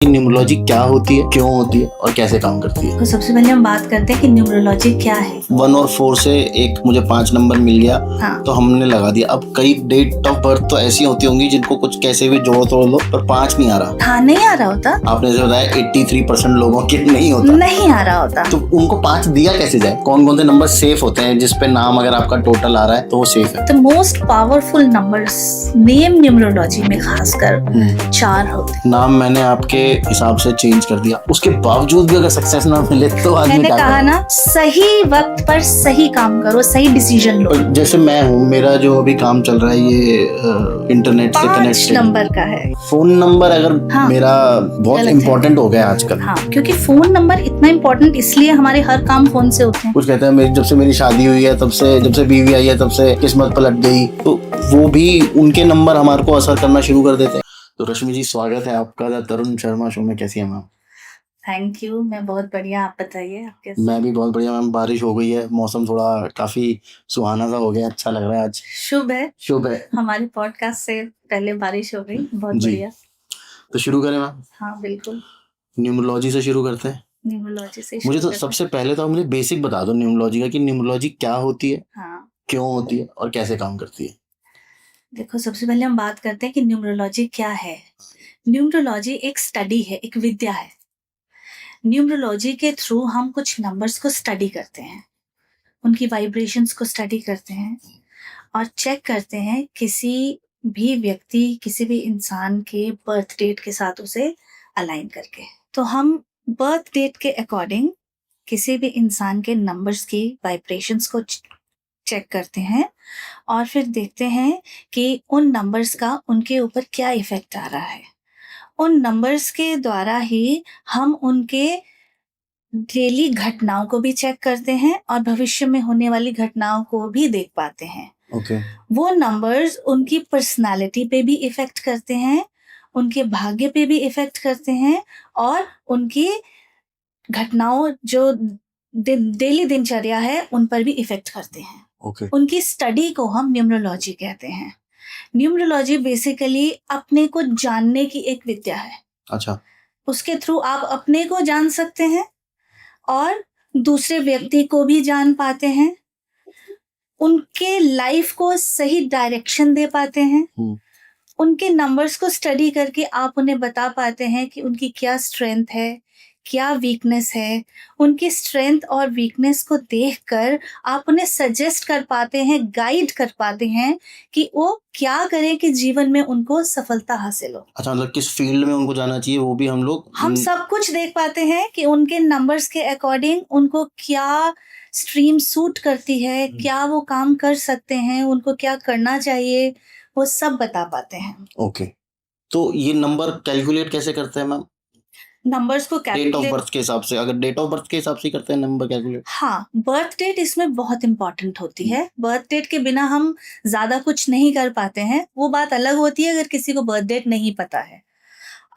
Numerology क्या होती है, क्यों होती है और कैसे काम करती है। तो सबसे पहले हम बात करते हैं कि न्यूमरोलॉजी क्या है। 1 और 4 से एक मुझे 5 नंबर मिल गया। हाँ। तो हमने लगा दिया। अब कई डेट ऑफ बर्थ तो ऐसी होती होंगी जिनको कुछ कैसे भी जोड़ तोड़ लो पर 5 नहीं आ रहा। हाँ, नहीं आ रहा होता। आपने जैसे बताया 83% लोगों के नहीं होता। नहीं आ रहा होता। तो उनको 5 दिया कैसे जाए? कौन कौन से नंबर सेफ होते हैं जिसपे नाम अगर आपका टोटल आ रहा है तो वो सेफ है? The most powerful numbers name numerology में खासकर 4 होते हैं। नाम मैंने आपके हिसाब से चेंज कर दिया, उसके बावजूद भी अगर सक्सेस ना मिले तो आदमी मैंने क्या कहा करे? ना, सही वक्त पर सही काम करो, सही डिसीजन लो। पर जैसे मैं हूँ, मेरा जो अभी काम चल रहा है ये इंटरनेट से 5 कनेक्ट नंबर का है। फोन नंबर अगर हाँ, मेरा बहुत गलत है। इम्पोर्टेंट हो गया आजकल। हाँ, क्योंकि फोन नंबर इतना इम्पोर्टेंट इसलिए हमारे हर काम फोन से होते हैं। कुछ कहते हैं जब से मेरी शादी हुई है तब से, जब से बीवी आई है तब से किस्मत पलट गई, तो वो भी उनके नंबर हमारे को असर करना शुरू कर देते हैं। तो रश्मि जी, स्वागत है आपका द तरुण शर्मा शो में। कैसी हैं मैम? थैंक यू, मैं बहुत बढ़िया। आप बताइए, आप कैसे? मैं भी बहुत बढ़िया मैम। बारिश हो गई है, मौसम थोड़ा काफी सुहाना सा हो गया, अच्छा लग रहा है आज। शुभ है। शुभ है। हमारे पॉडकास्ट से पहले बारिश हो गई, बहुत जी। बढ़िया। तो शुरू करें मैम? हाँ, बिल्कुल। न्यूमरोलॉजी से शुरू करते हैं। न्यूमरोलॉजी से मुझे शुरू तो करते सबसे पहले तो आप मुझे बेसिक बता दो न्यूमरोलॉजी का, कि न्यूमरोलॉजी क्या होती है, हैं। हाँ, क्यों होती है और कैसे काम करती है। देखो, सबसे पहले हम बात करते हैं कि न्यूमरोलॉजी क्या है। न्यूमरोलॉजी एक स्टडी है, एक विद्या है। न्यूमरोलॉजी के थ्रू हम कुछ नंबर्स को स्टडी करते हैं, उनकी वाइब्रेशंस को स्टडी करते हैं और चेक करते हैं किसी भी व्यक्ति, किसी भी इंसान के बर्थ डेट के साथ उसे अलाइन करके। तो हम बर्थ डेट के अकॉर्डिंग किसी भी इंसान के नंबर्स की वाइब्रेशंस को चेक करते हैं और फिर देखते हैं कि उन नंबर्स का उनके ऊपर क्या इफेक्ट आ रहा है। उन नंबर्स के द्वारा ही हम उनके डेली घटनाओं को भी चेक करते हैं और भविष्य में होने वाली घटनाओं को भी देख पाते हैं। ओके। वो नंबर्स उनकी पर्सनालिटी पे भी इफेक्ट करते हैं, उनके भाग्य पे भी इफेक्ट करते हैं और उनकी घटनाओं जो डेली दिनचर्या है उन पर भी इफेक्ट करते हैं। ओके। उनकी स्टडी को हम न्यूमरोलॉजी कहते हैं। न्यूमरोलॉजी बेसिकली अपने को जानने की एक विद्या है। अच्छा। उसके थ्रू आप अपने को जान सकते हैं और दूसरे व्यक्ति को भी जान पाते हैं, उनके लाइफ को सही डायरेक्शन दे पाते हैं। उनके नंबर्स को स्टडी करके आप उन्हें बता पाते हैं कि उनकी क्या स्ट्रेंथ है, क्या वीकनेस है। उनकी स्ट्रेंथ और वीकनेस को देखकर आप उन्हें सजेस्ट कर पाते हैं, गाइड कर पाते हैं कि वो क्या करें कि जीवन में उनको सफलता हासिल हो। अच्छा, मतलब किस फील्ड में उनको जाना चाहिए वो भी हम लोग हम सब कुछ देख पाते हैं कि उनके नंबर्स के अकॉर्डिंग उनको क्या स्ट्रीम सूट करती है, क्या वो काम कर सकते हैं, उनको क्या करना चाहिए, वो सब बता पाते हैं। ओके। तो ये नंबर कैलकुलेट कैसे करते हैं मैम? नंबर्स को डेट ऑफ कैलकुलेट, बर्थ के हिसाब से, अगर डेट ऑफ बर्थ के हिसाब से करते हैं नंबर कैलकुलेट? हाँ, बर्थ डेट इसमें बहुत इंपॉर्टेंट होती है। बर्थ डेट के बिना हम ज्यादा कुछ नहीं कर पाते हैं। वो बात अलग होती है अगर किसी को बर्थ डेट नहीं पता है।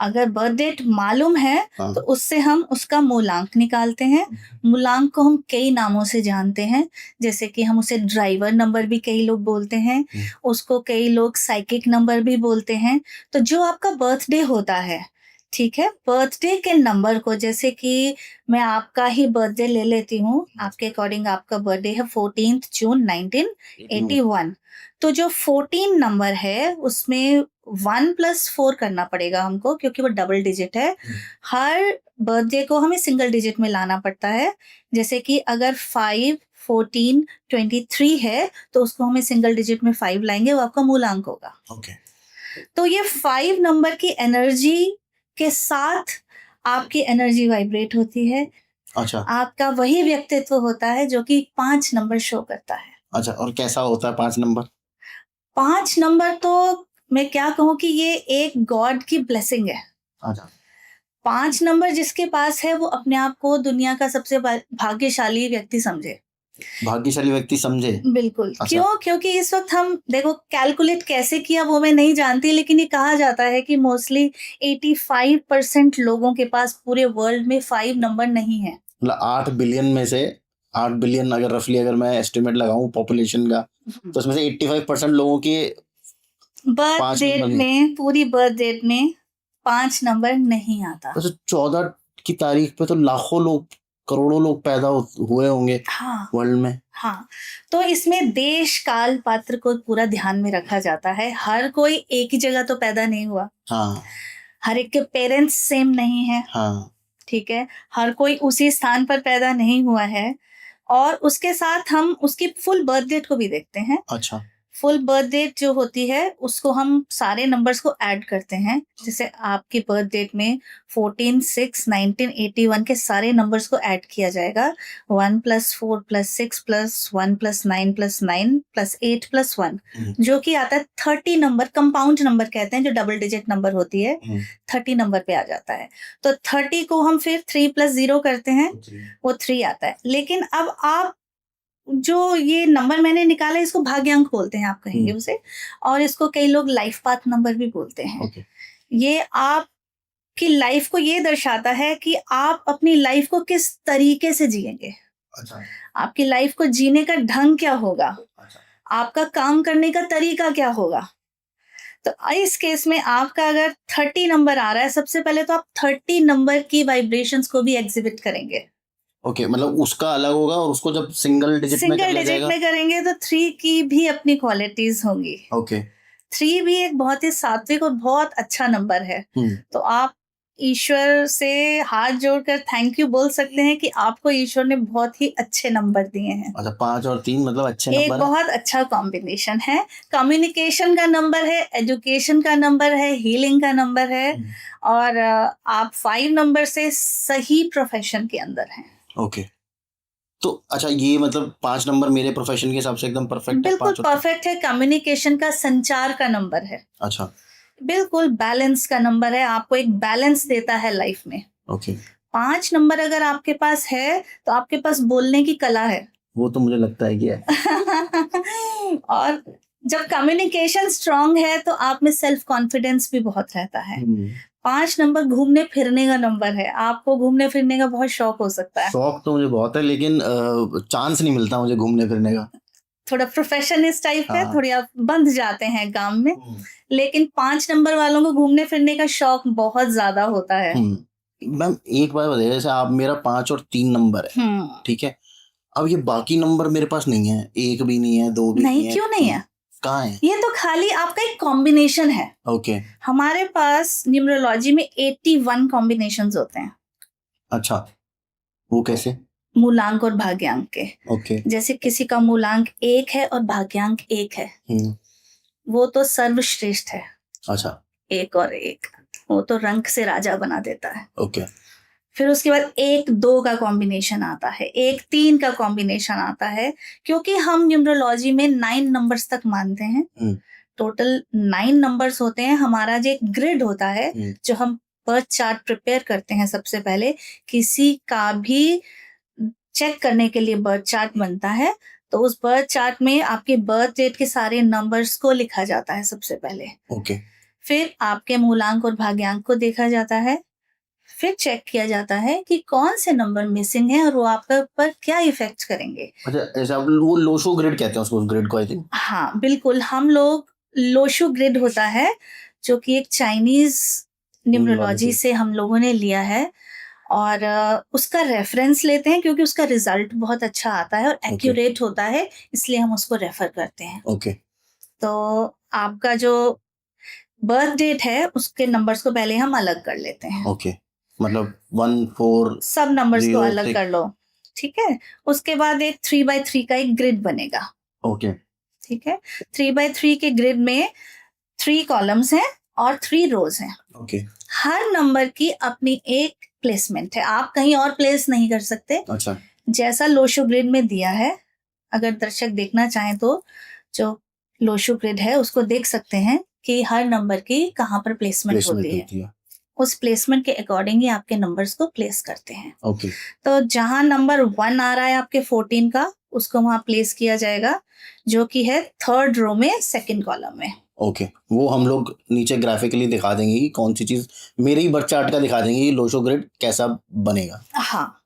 अगर बर्थ डेट मालूम है हाँ। तो उससे हम उसका मूलांक निकालते हैं। मूलांक को हम कई नामों से जानते हैं, जैसे कि हम उसे ड्राइवर नंबर भी कई लोग बोलते हैं, उसको कई लोग साइकिक नंबर भी बोलते हैं। तो जो आपका बर्थडे होता है, ठीक है, बर्थडे के नंबर को, जैसे कि मैं आपका ही बर्थडे ले लेती हूँ, आपके अकॉर्डिंग आपका बर्थडे है 14 जून 1981। तो जो 14 नंबर है उसमें 1 + 4 करना पड़ेगा हमको, क्योंकि वो डबल डिजिट है। हर बर्थडे को हमें सिंगल डिजिट में लाना पड़ता है। जैसे कि अगर 5, 14, 23 है तो उसको हमें सिंगल डिजिट में 5 लाएंगे, वो आपका मूलांक होगा। ओके। तो ये 5 नंबर की एनर्जी के साथ आपकी एनर्जी वाइब्रेट होती है। अच्छा। आपका वही व्यक्तित्व होता है जो कि 5 नंबर शो करता है। अच्छा, और कैसा होता है 5 नंबर? 5 नंबर तो मैं क्या कहूँ कि ये एक गॉड की ब्लेसिंग है। अच्छा। 5 नंबर जिसके पास है वो अपने आप को दुनिया का सबसे भाग्यशाली व्यक्ति समझे। भाग्यशाली व्यक्ति समझे? बिल्कुल। अच्छा। क्यों? क्योंकि इस वक्त हम देखो, कैलकुलेट कैसे किया वो मैं नहीं जानती, लेकिन ये कहा जाता है कि मोस्टली 85% लोगों के पास पूरे वर्ल्ड में 5 नंबर नहीं है। मतलब 8 बिलियन में से 8 बिलियन अगर रफली अगर मैं एस्टिमेट लगाऊं पॉपुलेशन का, तो उसमें से 85% लोगों की बर्थ 5 डेट नंबर नहीं। में, पूरी बर्थ डेट में 5 नंबर नहीं आता। अच्छा, 14 की तारीख पे तो लाखों लोग, करोड़ों लोग पैदा हुए होंगे हाँ वर्ल्ड में। हाँ, तो इसमें देश काल पात्र को पूरा ध्यान में रखा जाता है। हर कोई एक ही जगह तो पैदा नहीं हुआ, हाँ हर एक के पेरेंट्स सेम नहीं है, हाँ। ठीक है, हर कोई उसी स्थान पर पैदा नहीं हुआ है। और उसके साथ हम उसकी फुल बर्थ डेट को भी देखते हैं। अच्छा। फुल बर्थ डेट जो होती है उसको हम सारे नंबर्स को ऐड करते हैं। जैसे आपकी बर्थ डेट में 14/6/1981 के सारे नंबर्स को ऐड किया जाएगा। 1 + 4 + 6 + 1 + 9 + 9 + 8 + 1, जो कि आता है 30 नंबर। कंपाउंड नंबर कहते हैं जो डबल डिजिट नंबर होती है, 30 नंबर पे आ जाता है। तो 30 को हम फिर 3 + 0 करते हैं, वो 3 आता है। लेकिन अब आप जो ये नंबर मैंने निकाला है, इसको भाग्यांक बोलते हैं, आप कहेंगे उसे, और इसको कई लोग लाइफ पाथ नंबर भी बोलते हैं। ओके। ये आपकी लाइफ को ये दर्शाता है कि आप अपनी लाइफ को किस तरीके से जिएंगे। अच्छा। आपकी लाइफ को जीने का ढंग क्या होगा, अच्छा। आपका काम करने का तरीका क्या होगा। तो इस केस में आपका अगर 30 नंबर आ रहा है, सबसे पहले तो आप 30 नंबर की वाइब्रेशंस को भी एग्जिबिट करेंगे। ओके, मतलब उसका अलग होगा, और उसको जब सिंगल डिजिट में कर सिंगल लिया डिजिट जाएगा। में करेंगे तो 3 की भी अपनी क्वालिटीज होंगी। ओके। 3 भी एक बहुत ही सात्विक और बहुत अच्छा नंबर है। तो आप ईश्वर से हाथ जोड़कर थैंक यू बोल सकते हैं कि आपको ईश्वर ने बहुत ही अच्छे नंबर दिए हैं। अच्छा, 5 और 3 मतलब अच्छे एक नंबर है। बहुत अच्छा कॉम्बिनेशन है। कम्युनिकेशन का नंबर है, एजुकेशन का नंबर है, हीलिंग का नंबर है, और आप 5 नंबर से सही प्रोफेशन के अंदर हैं। ओके। तो अच्छा, ये मतलब 5 नंबर मेरे प्रोफेशन के हिसाब से एकदम परफेक्ट है। बिल्कुल 5 और 3। परफेक्ट है। कम्युनिकेशन का, संचार का नंबर है। अच्छा। बिल्कुल बैलेंस का नंबर है, आपको एक बैलेंस देता है लाइफ में। ओके। 5 नंबर अगर आपके पास है तो आपके पास बोलने की कला है। वो तो मुझे लगता है कि है। और जब कम्युनिकेशन स्ट्रांग है तो आप में सेल्फ कॉन्फिडेंस भी बहुत रहता है। 5 नंबर घूमने फिरने का नंबर है। आपको घूमने फिरने का बहुत शौक हो सकता है। शौक तो मुझे बहुत है, लेकिन चांस नहीं मिलता मुझे घूमने फिरने का। थोड़ा प्रोफेशन इस टाइप है, हाँ। थोड़ी आप बंध जाते हैं काम में। लेकिन 5 नंबर वालों को घूमने फिरने का शौक बहुत ज्यादा होता है। मैम एक बात बताइए, जैसे आप, मेरा 5 और 3 नंबर है, ठीक है। अब ये बाकी नंबर मेरे पास नहीं है, 1 भी नहीं है, 2 भी नहीं है। क्यों नहीं है? कहाँ है? ये तो खाली आपका एक कॉम्बिनेशन है। ओके। हमारे पास न्यूमरोलॉजी में 81 कॉम्बिनेशंस होते हैं। अच्छा, वो कैसे? मूलांक और भाग्यांक के। ओके। जैसे किसी का मूलांक 1 है और भाग्यांक 1 है, वो तो सर्वश्रेष्ठ है। अच्छा। 1 और 1, वो तो रंक से राजा बना देता है। ओके। फिर उसके बाद 1-2 का कॉम्बिनेशन आता है, 1-3 का कॉम्बिनेशन आता है, क्योंकि हम न्यूमरोलॉजी में 9 नंबर्स तक मानते हैं। टोटल 9 नंबर्स होते हैं। हमारा जो एक ग्रिड होता है, जो हम बर्थ चार्ट प्रिपेयर करते हैं, सबसे पहले किसी का भी चेक करने के लिए बर्थ चार्ट बनता है, तो उस बर्थ चार्ट में आपके बर्थ डेट के सारे नंबर्स को लिखा जाता है सबसे पहले। ओके। फिर आपके मूलांक और भाग्यांक को देखा जाता है। फिर चेक किया जाता है कि कौन से नंबर मिसिंग है और वो आपके ऊपर क्या इफेक्ट करेंगे। अच्छा, ऐसा वो लोशो ग्रिड कहते हैं उसको, उस ग्रिड को, आई थिंक। हाँ बिल्कुल, हम लोग लोशो ग्रिड होता है, जो कि एक चाइनीज न्यूमरोलॉजी से हम लोगों ने लिया है, और उसका रेफरेंस लेते हैं क्योंकि उसका रिजल्ट बहुत अच्छा आता है और एक्यूरेट होता है, इसलिए हम उसको रेफर करते हैं। ओके। तो आपका जो बर्थ डेट है उसके नंबर्स को पहले हम अलग कर लेते हैं। ओके, मतलब 1 4 सब नंबर्स को 0 अलग 6। कर लो, ठीक है। उसके बाद एक 3x3 का एक ग्रिड बनेगा। ओके। ठीक है, 3x3 के ग्रिड में 3 कॉलम्स हैं और 3 रोज हैं। ओके। हर नंबर की अपनी एक प्लेसमेंट है, आप कहीं और प्लेस नहीं कर सकते। अच्छा। जैसा लोशो ग्रिड में दिया है, अगर दर्शक देखना चाहें तो जो लोशो ग्रिड है उसको देख सकते हैं कि हर नंबर की कहाँ पर प्लेसमेंट होती है। उस प्लेसमेंट के अकॉर्डिंग ही आपके नंबर्स को प्लेस करते हैं। ओके। तो जहां नंबर 1 आ रहा है आपके 14 का, उसको वहां प्लेस किया जाएगा, जो कि है 3rd रो में 2nd कॉलम में। ओके, वो हम लोग नीचे ग्राफिकली दिखा देंगे कि कौन सी चीज, मेरे ही बर्थ चार्ट का दिखा देंगे कि लोशो ग्रिड कैसा बनेगा। हाँ,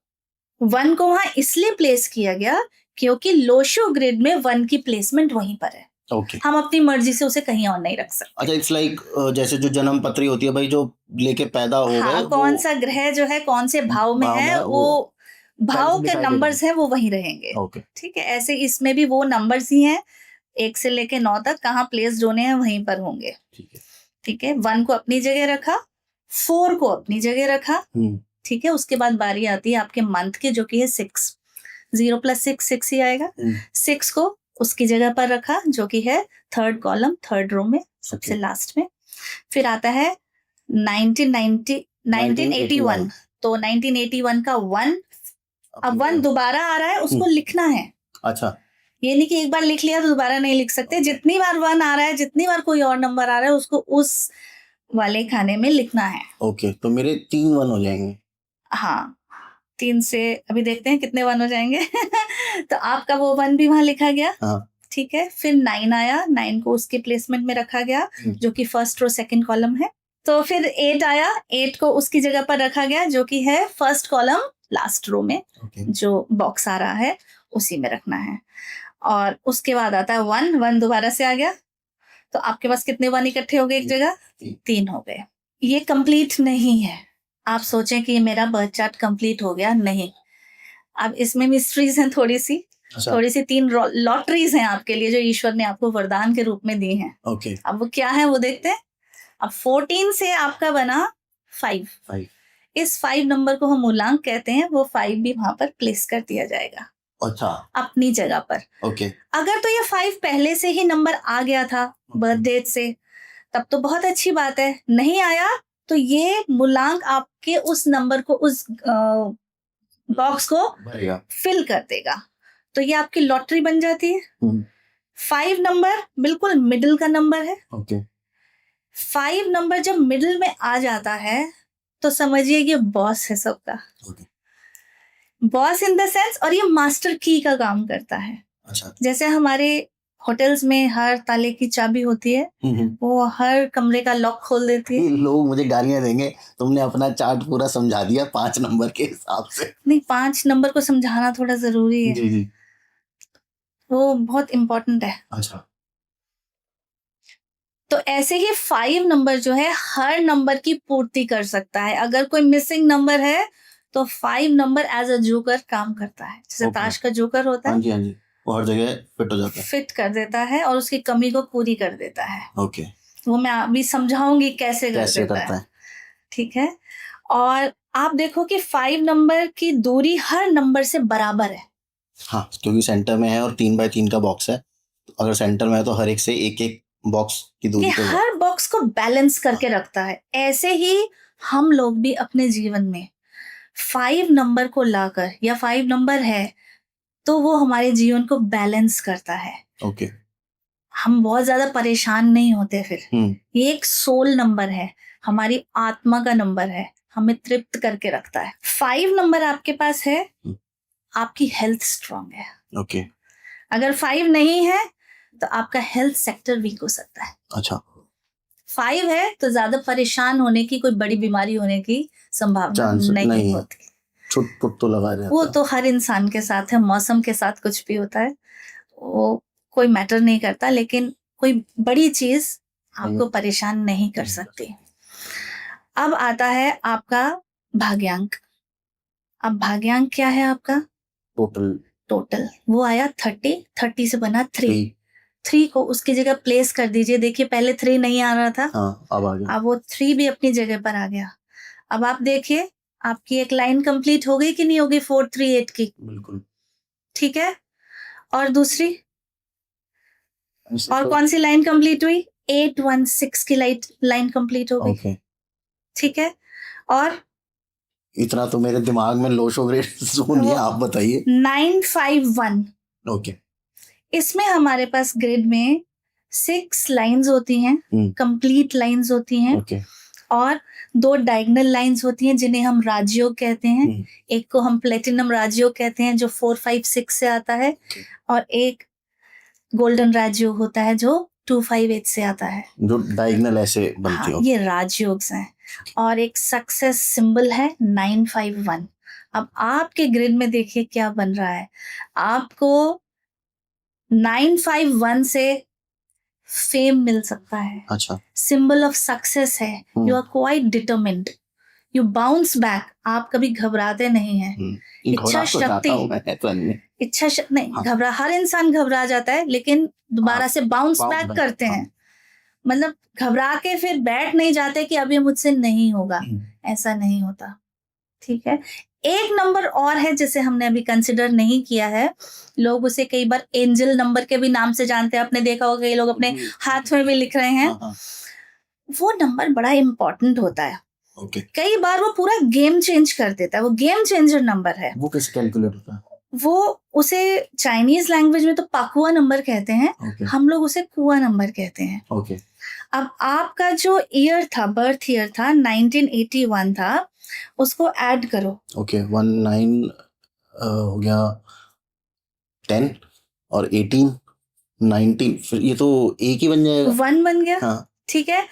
1 को वहां इसलिए प्लेस किया गया क्योंकि लोशो ग्रिड में 1 की प्लेसमेंट वहीं पर है। ओके। हम अपनी मर्जी से उसे कहीं और नहीं रख सकते। अच्छा, इट्स लाइक जैसे जो जन्म पत्री होती है भाई, जो लेके पैदा हो गए हाँ, वो कौन सा ग्रह जो है कौन से भाव में भाव में है है, वो भाव के decided है। नंबर्स हैं वो वहीं रहेंगे। ओके। ठीक है, ऐसे इसमें भी वो नंबर्स ही हैं, 1 से लेके 9 तक कहाँ प्लेस्ड होने हैं वहीं पर होंगे। ठीक है। ठीक है, 1 को अपनी जगह रखा, 4 को अपनी जगह रखा। ठीक है, उसके बाद बारी आती है आपके मंथ की जो कि है 6। 0 + 6 6 ही आएगा। 6 को उसकी जगह पर रखा जो कि है 3rd कॉलम 3rd रो में सबसे Okay. लास्ट में। फिर आता है 1981, तो 1981 का 1, अब 1 दोबारा आ रहा है उसको लिखना है। अच्छा। ये नहीं कि एक बार लिख लिया तो दोबारा नहीं लिख सकते। जितनी बार 1 आ रहा है, जितनी बार कोई और नंबर आ रहा है उसको उस वाले खाने में लिखना है। ओके, तो मेरे 3 1 हो जाएंगे। हाँ, 3 से अभी देखते हैं कितने 1 हो जाएंगे। तो आपका वो 1 भी वहां लिखा गया। हाँ। ठीक है, फिर 9 आया, 9 को उसके प्लेसमेंट में रखा गया जो कि 1st रो 2nd कॉलम है। तो फिर 8 आया, 8 को उसकी जगह पर रखा गया जो कि है 1st कॉलम लास्ट रो में। ओके। जो बॉक्स आ रहा है उसी में रखना है। और उसके बाद आता है 1, 1 दोबारा से आ गया। तो आपके पास कितने 1 इकट्ठे हो गए एक जगह? 3 हो गए। ये कंप्लीट नहीं है। आप सोचें कि ये मेरा बर्थ चार्ट कंप्लीट हो गया, नहीं। अब इसमें मिस्ट्रीज हैं थोड़ी सी। अच्छा। थोड़ी सी 3 लॉटरीज हैं आपके लिए जो ईश्वर ने आपको वरदान के रूप में दी हैं। ओके। अब वो क्या है वो देखते हैं। अब 14 से आपका बना 5। इस 5 नंबर को हम मूलांक कहते हैं। वो 5 भी वहां पर प्लेस कर दिया जाएगा अच्छा। अपनी जगह पर। ओके। अगर तो ये 5 पहले से ही नंबर आ गया था बर्थ डेट से, तब तो बहुत अच्छी बात है। नहीं आया तो ये मूलांक आपके उस नंबर को, उस बॉक्स को भरेगा। फिल कर देगा। तो ये आपकी लॉटरी बन जाती है। 5 नंबर बिल्कुल मिडिल का नंबर है। ओके। 5 नंबर जब मिडिल में आ जाता है तो समझिए ये बॉस है सबका। बॉस इन द सेंस, और ये मास्टर की का काम करता है। अच्छा। जैसे हमारे होटल्स में हर ताले की चाबी होती है, वो हर कमरे का लॉक खोल देती है। लोग मुझे गालियां देंगे, तुमने अपना चार्ट पूरा समझा दिया 5 नंबर के हिसाब से। नहीं, 5 नंबर को समझाना थोड़ा जरूरी है। जी जी। वो बहुत इंपॉर्टेंट है। अच्छा। तो ऐसे ही 5 नंबर जो है हर नंबर की पूर्ति कर सकता है। अगर कोई मिसिंग नंबर है तो 5 नंबर एज अ जोकर काम करता है। जैसे ताश का जोकर होता है। हाँ जी हाँ जी, वो हर जगह फिट हो जाता है। फिट कर देता है और उसकी कमी को पूरी कर देता है। ओके। वो मैं अभी समझाऊंगी कैसे करता है। है। ठीक है, और आप देखो कि 5 नंबर की दूरी हर नंबर से बराबर है। हाँ, क्योंकि सेंटर में है और 3 बाय 3 का बॉक्स है। तो अगर सेंटर में है तो हर एक से एक एक बॉक्स की दूरी ये पे हर बॉक्स को बैलेंस करके रखता है। ऐसे ही हम लोग भी अपने जीवन में 5 नंबर को लाकर, या 5 नंबर है तो वो हमारे जीवन को बैलेंस करता है। ओके। हम बहुत ज्यादा परेशान नहीं होते फिर। ये एक सोल नंबर है, हमारी आत्मा का नंबर है, हमें तृप्त करके रखता है। 5 नंबर आपके पास है, आपकी हेल्थ स्ट्रांग है। ओके। अगर 5 नहीं है तो आपका हेल्थ सेक्टर वीक हो सकता है। अच्छा। 5 है तो ज्यादा परेशान होने की, कोई बड़ी बीमारी होने की संभावना नहीं होती। छुट-पुट तो लगा रहता है। वो तो हर इंसान के साथ है, मौसम के साथ कुछ भी होता है, वो कोई मैटर नहीं करता। लेकिन कोई बड़ी चीज आपको परेशान नहीं कर सकती। अब आता है आपका भाग्यांक। अब भाग्यांक क्या है आपका? टोटल वो आया 30 से बना 3 को उसकी जगह प्लेस कर दीजिए। देखिए पहले 3 नहीं आ रहा था। हाँ, अब आ गया। अब वो 3 भी अपनी जगह पर आ गया। अब आप देखिए आपकी एक लाइन कंप्लीट हो गई कि नहीं होगी 438 की? बिल्कुल। ठीक है, और दूसरी और कौन सी लाइन कंप्लीट हुई? 816 की लाइन कंप्लीट हो गई। ओके। ठीक है, और इतना तो मेरे दिमाग में लो शो ग्रेड जोन है, आप बताइए। 951। ओके। इसमें हमारे पास ग्रिड में 6 लाइंस होती हैं, कंप्लीट लाइंस होती हैं। ओके। और 2 डायगोनल लाइंस होती हैं जिन्हें हम राजयोग कहते हैं। एक को हम प्लेटिनम राजयोग कहते हैं जो 4, 5, 6 से आता है, और एक गोल्डन राजयोग होता है जो 2, 5, 8 से आता है, जो डायगोनल ऐसे बनती हो। ये राजयोग हैं। और एक सक्सेस सिंबल है 951। अब आपके ग्रिड में देखिए क्या बन रहा है। आपको 951 से फेम मिल सकता है, अच्छा। सिंबल ऑफ सक्सेस है, you are quite determined, you bounce back, आप कभी घबराते नहीं हैं, इच्छा घबरा तो जाता शक्ति, हूँ मैं, ऐसा नहीं है। इच्छा शक्ति नहीं, हाँ। घबरा, हर इंसान घबरा जाता है लेकिन दोबारा से बाउंस bounce बैक back, करते हाँ। हैं, मतलब घबरा के फिर बैठ नहीं जाते कि अब ये मुझसे नहीं होगा, ऐसा नहीं होता। ठीक है, एक नंबर और है जिसे हमने अभी कंसिडर नहीं किया है, लोग उसे कई बार एंजल नंबर के भी नाम से जानते हैं, आपने देखा होगा कई लोग अपने हाथ में भी लिख रहे हैं। हाँ। वो नंबर बड़ा इंपॉर्टेंट होता है, ओके। कई बार वो पूरा गेम चेंज कर देता है, वो गेम चेंजर नंबर है। वो कैसे कैलकुलेट होता है? वो उसे चाइनीज लैंग्वेज में तो पाकुआ नंबर कहते हैं, Okay. हम लोग उसे कुआ नंबर कहते हैं। ओके। अब आपका जो ईयर था, बर्थ ईयर था 1981 था, उसको ऐड करो। ओके, 19 हो गया, 10 और 18 19, फिर ये तो एक ही बन जाएगा। 1 बन गया। हाँ। ठीक है,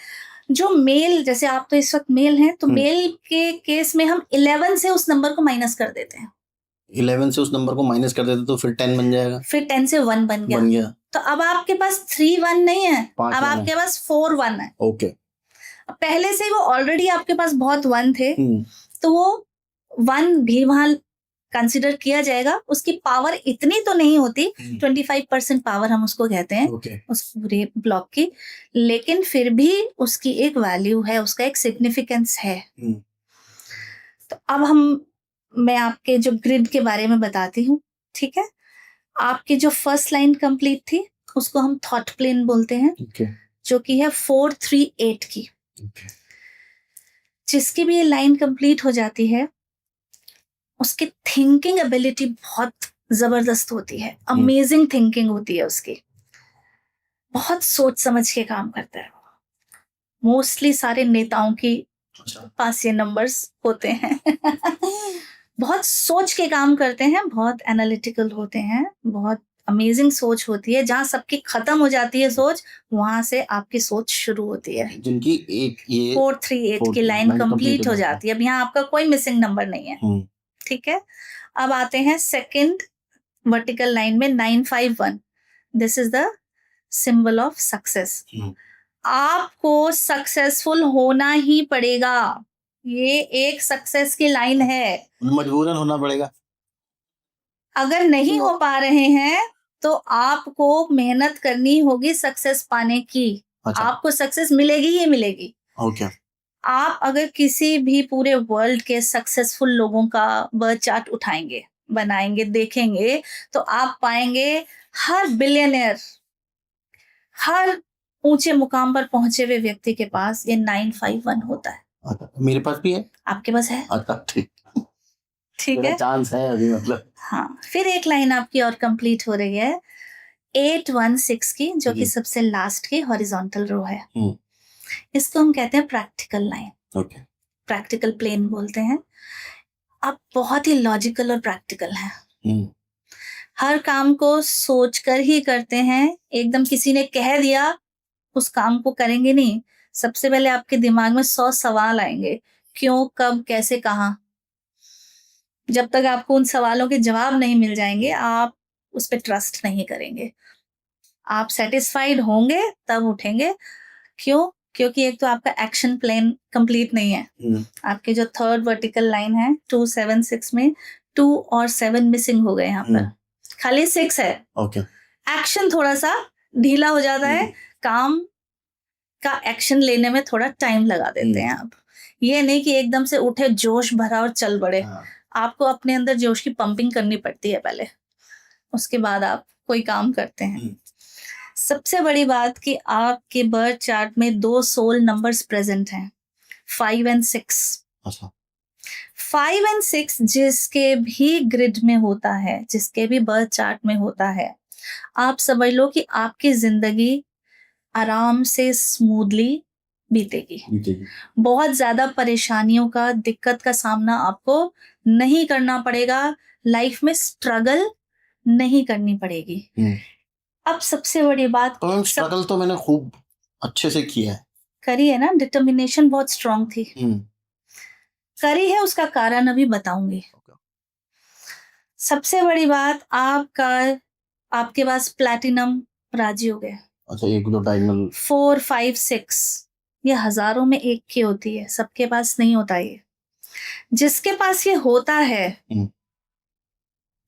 जो मेल, जैसे आप तो इस वक्त मेल हैं, तो मेल के केस में हम 11 से उस नंबर को माइनस कर देते हैं, 11 से उस नंबर को माइनस कर देते तो फिर 10 बन जाएगा। फिर 10 से 1 बन गया। तो अब आपके पास 3 1 नहीं है, पांच अब one है। आपके पास 4 1 है। ओके। पहले से ही वो ऑलरेडी आपके पास बहुत 1 थे, तो वो 1 भी वहां कंसिडर किया जाएगा। उसकी पावर इतनी तो नहीं होती, 25% पावर हम उसको कहते हैं, ओके। उस पूरे ब्लॉक की, लेकिन फिर भी उसकी एक वैल्यू है, उसका एक सिग्निफिकेंस है। तो अब मैं आपके जो ग्रिड के बारे में बताती हूँ। ठीक है, आपकी जो फर्स्ट लाइन कंप्लीट थी उसको हम थॉट प्लेन बोलते हैं, जो कि है 438 की। जिसकी भी ये लाइन कंप्लीट हो जाती है, उसकी थिंकिंग एबिलिटी बहुत जबरदस्त होती है, अमेजिंग थिंकिंग होती है उसकी, बहुत सोच समझ के काम करता है। मोस्टली सारे नेताओं की पास ये नंबर्स होते हैं। बहुत सोच के काम करते हैं, बहुत एनालिटिकल होते हैं, बहुत अमेजिंग सोच होती है। जहां सबकी खत्म हो जाती है सोच, वहां से आपकी सोच शुरू होती है। जिनकी एक ये 438 की लाइन कंप्लीट हो जाती है। अब यहाँ आपका कोई मिसिंग नंबर नहीं है। ठीक है, अब आते हैं सेकंड वर्टिकल लाइन में 951। This is the symbol of success. आपको सक्सेसफुल होना ही पड़ेगा, ये एक सक्सेस की लाइन है, मजबूरन होना पड़ेगा। अगर नहीं हो पा रहे हैं तो आपको मेहनत करनी होगी सक्सेस पाने की। अच्छा। आपको सक्सेस मिलेगी ही मिलेगी। ओके। आप अगर किसी भी पूरे वर्ल्ड के सक्सेसफुल लोगों का बर्थ चार्ट उठाएंगे, बनाएंगे, देखेंगे, तो आप पाएंगे हर बिलियनियर, हर ऊंचे मुकाम पर पहुंचे हुए व्यक्ति के पास ये 951 होता है। अच्छा, मेरे पास भी है। आपके पास है? अच्छा, ठीक है, चांस है अभी, मतलब। हाँ, फिर एक लाइन आपकी और कंप्लीट हो रही है 816 की, जो कि सबसे लास्ट की हॉरिजॉन्टल रो है। इसको हम कहते हैं practical line. Okay. Practical plane बोलते हैं। अब बहुत ही लॉजिकल और प्रैक्टिकल है, हर काम को सोचकर ही करते हैं। एकदम किसी ने कह दिया उस काम को करेंगे नहीं, सबसे पहले आपके दिमाग में 100 सवाल आएंगे, क्यों, कब, कैसे, कहाँ। जब तक आपको उन सवालों के जवाब नहीं मिल जाएंगे, आप उस पर ट्रस्ट नहीं करेंगे। आप सेटिस्फाइड होंगे तब उठेंगे। क्यों? क्योंकि एक तो आपका एक्शन प्लान कंप्लीट नहीं है। आपके जो थर्ड वर्टिकल लाइन है 276 में 2 और 7 मिसिंग हो गए, यहाँ पर खाली 6 है। ओके। एक्शन थोड़ा सा ढीला हो जाता है, काम का एक्शन लेने में थोड़ा टाइम लगा देते हैं आप। ये नहीं कि एकदम से उठे जोश भरा और चल पड़े। आपको अपने अंदर जोश की पंपिंग करनी पड़ती है पहले, उसके बाद आप कोई काम करते हैं। सबसे बड़ी बात कि आपके बर्थ चार्ट में 2 सोल नंबर्स प्रेजेंट हैं, 5 और 6। अच्छा। 5 और 6 जिसके भी ग्रिड में होता है, जिसके भी बर्थ चार्ट में होता है, आप समझ लो कि आपकी जिंदगी आराम से स्मूथली बीतेगी। बहुत ज्यादा परेशानियों का, दिक्कत का सामना आपको नहीं करना पड़ेगा, लाइफ में स्ट्रगल नहीं करनी पड़ेगी। अब सबसे बड़ी बात, तो स्ट्रगल तो मैंने खूब अच्छे से किया है। करी है ना, डिटर्मिनेशन बहुत स्ट्रांग थी। करी है, उसका कारण अभी बताऊंगी। सबसे बड़ी बात, आपके पास प्लैटिनम राजी हो गया। अच्छा, एक दो डायगोनल 4, 5, 6 ये हजारों में एक की होती है, सबके पास नहीं होता ये। जिसके पास ये होता है हम्म,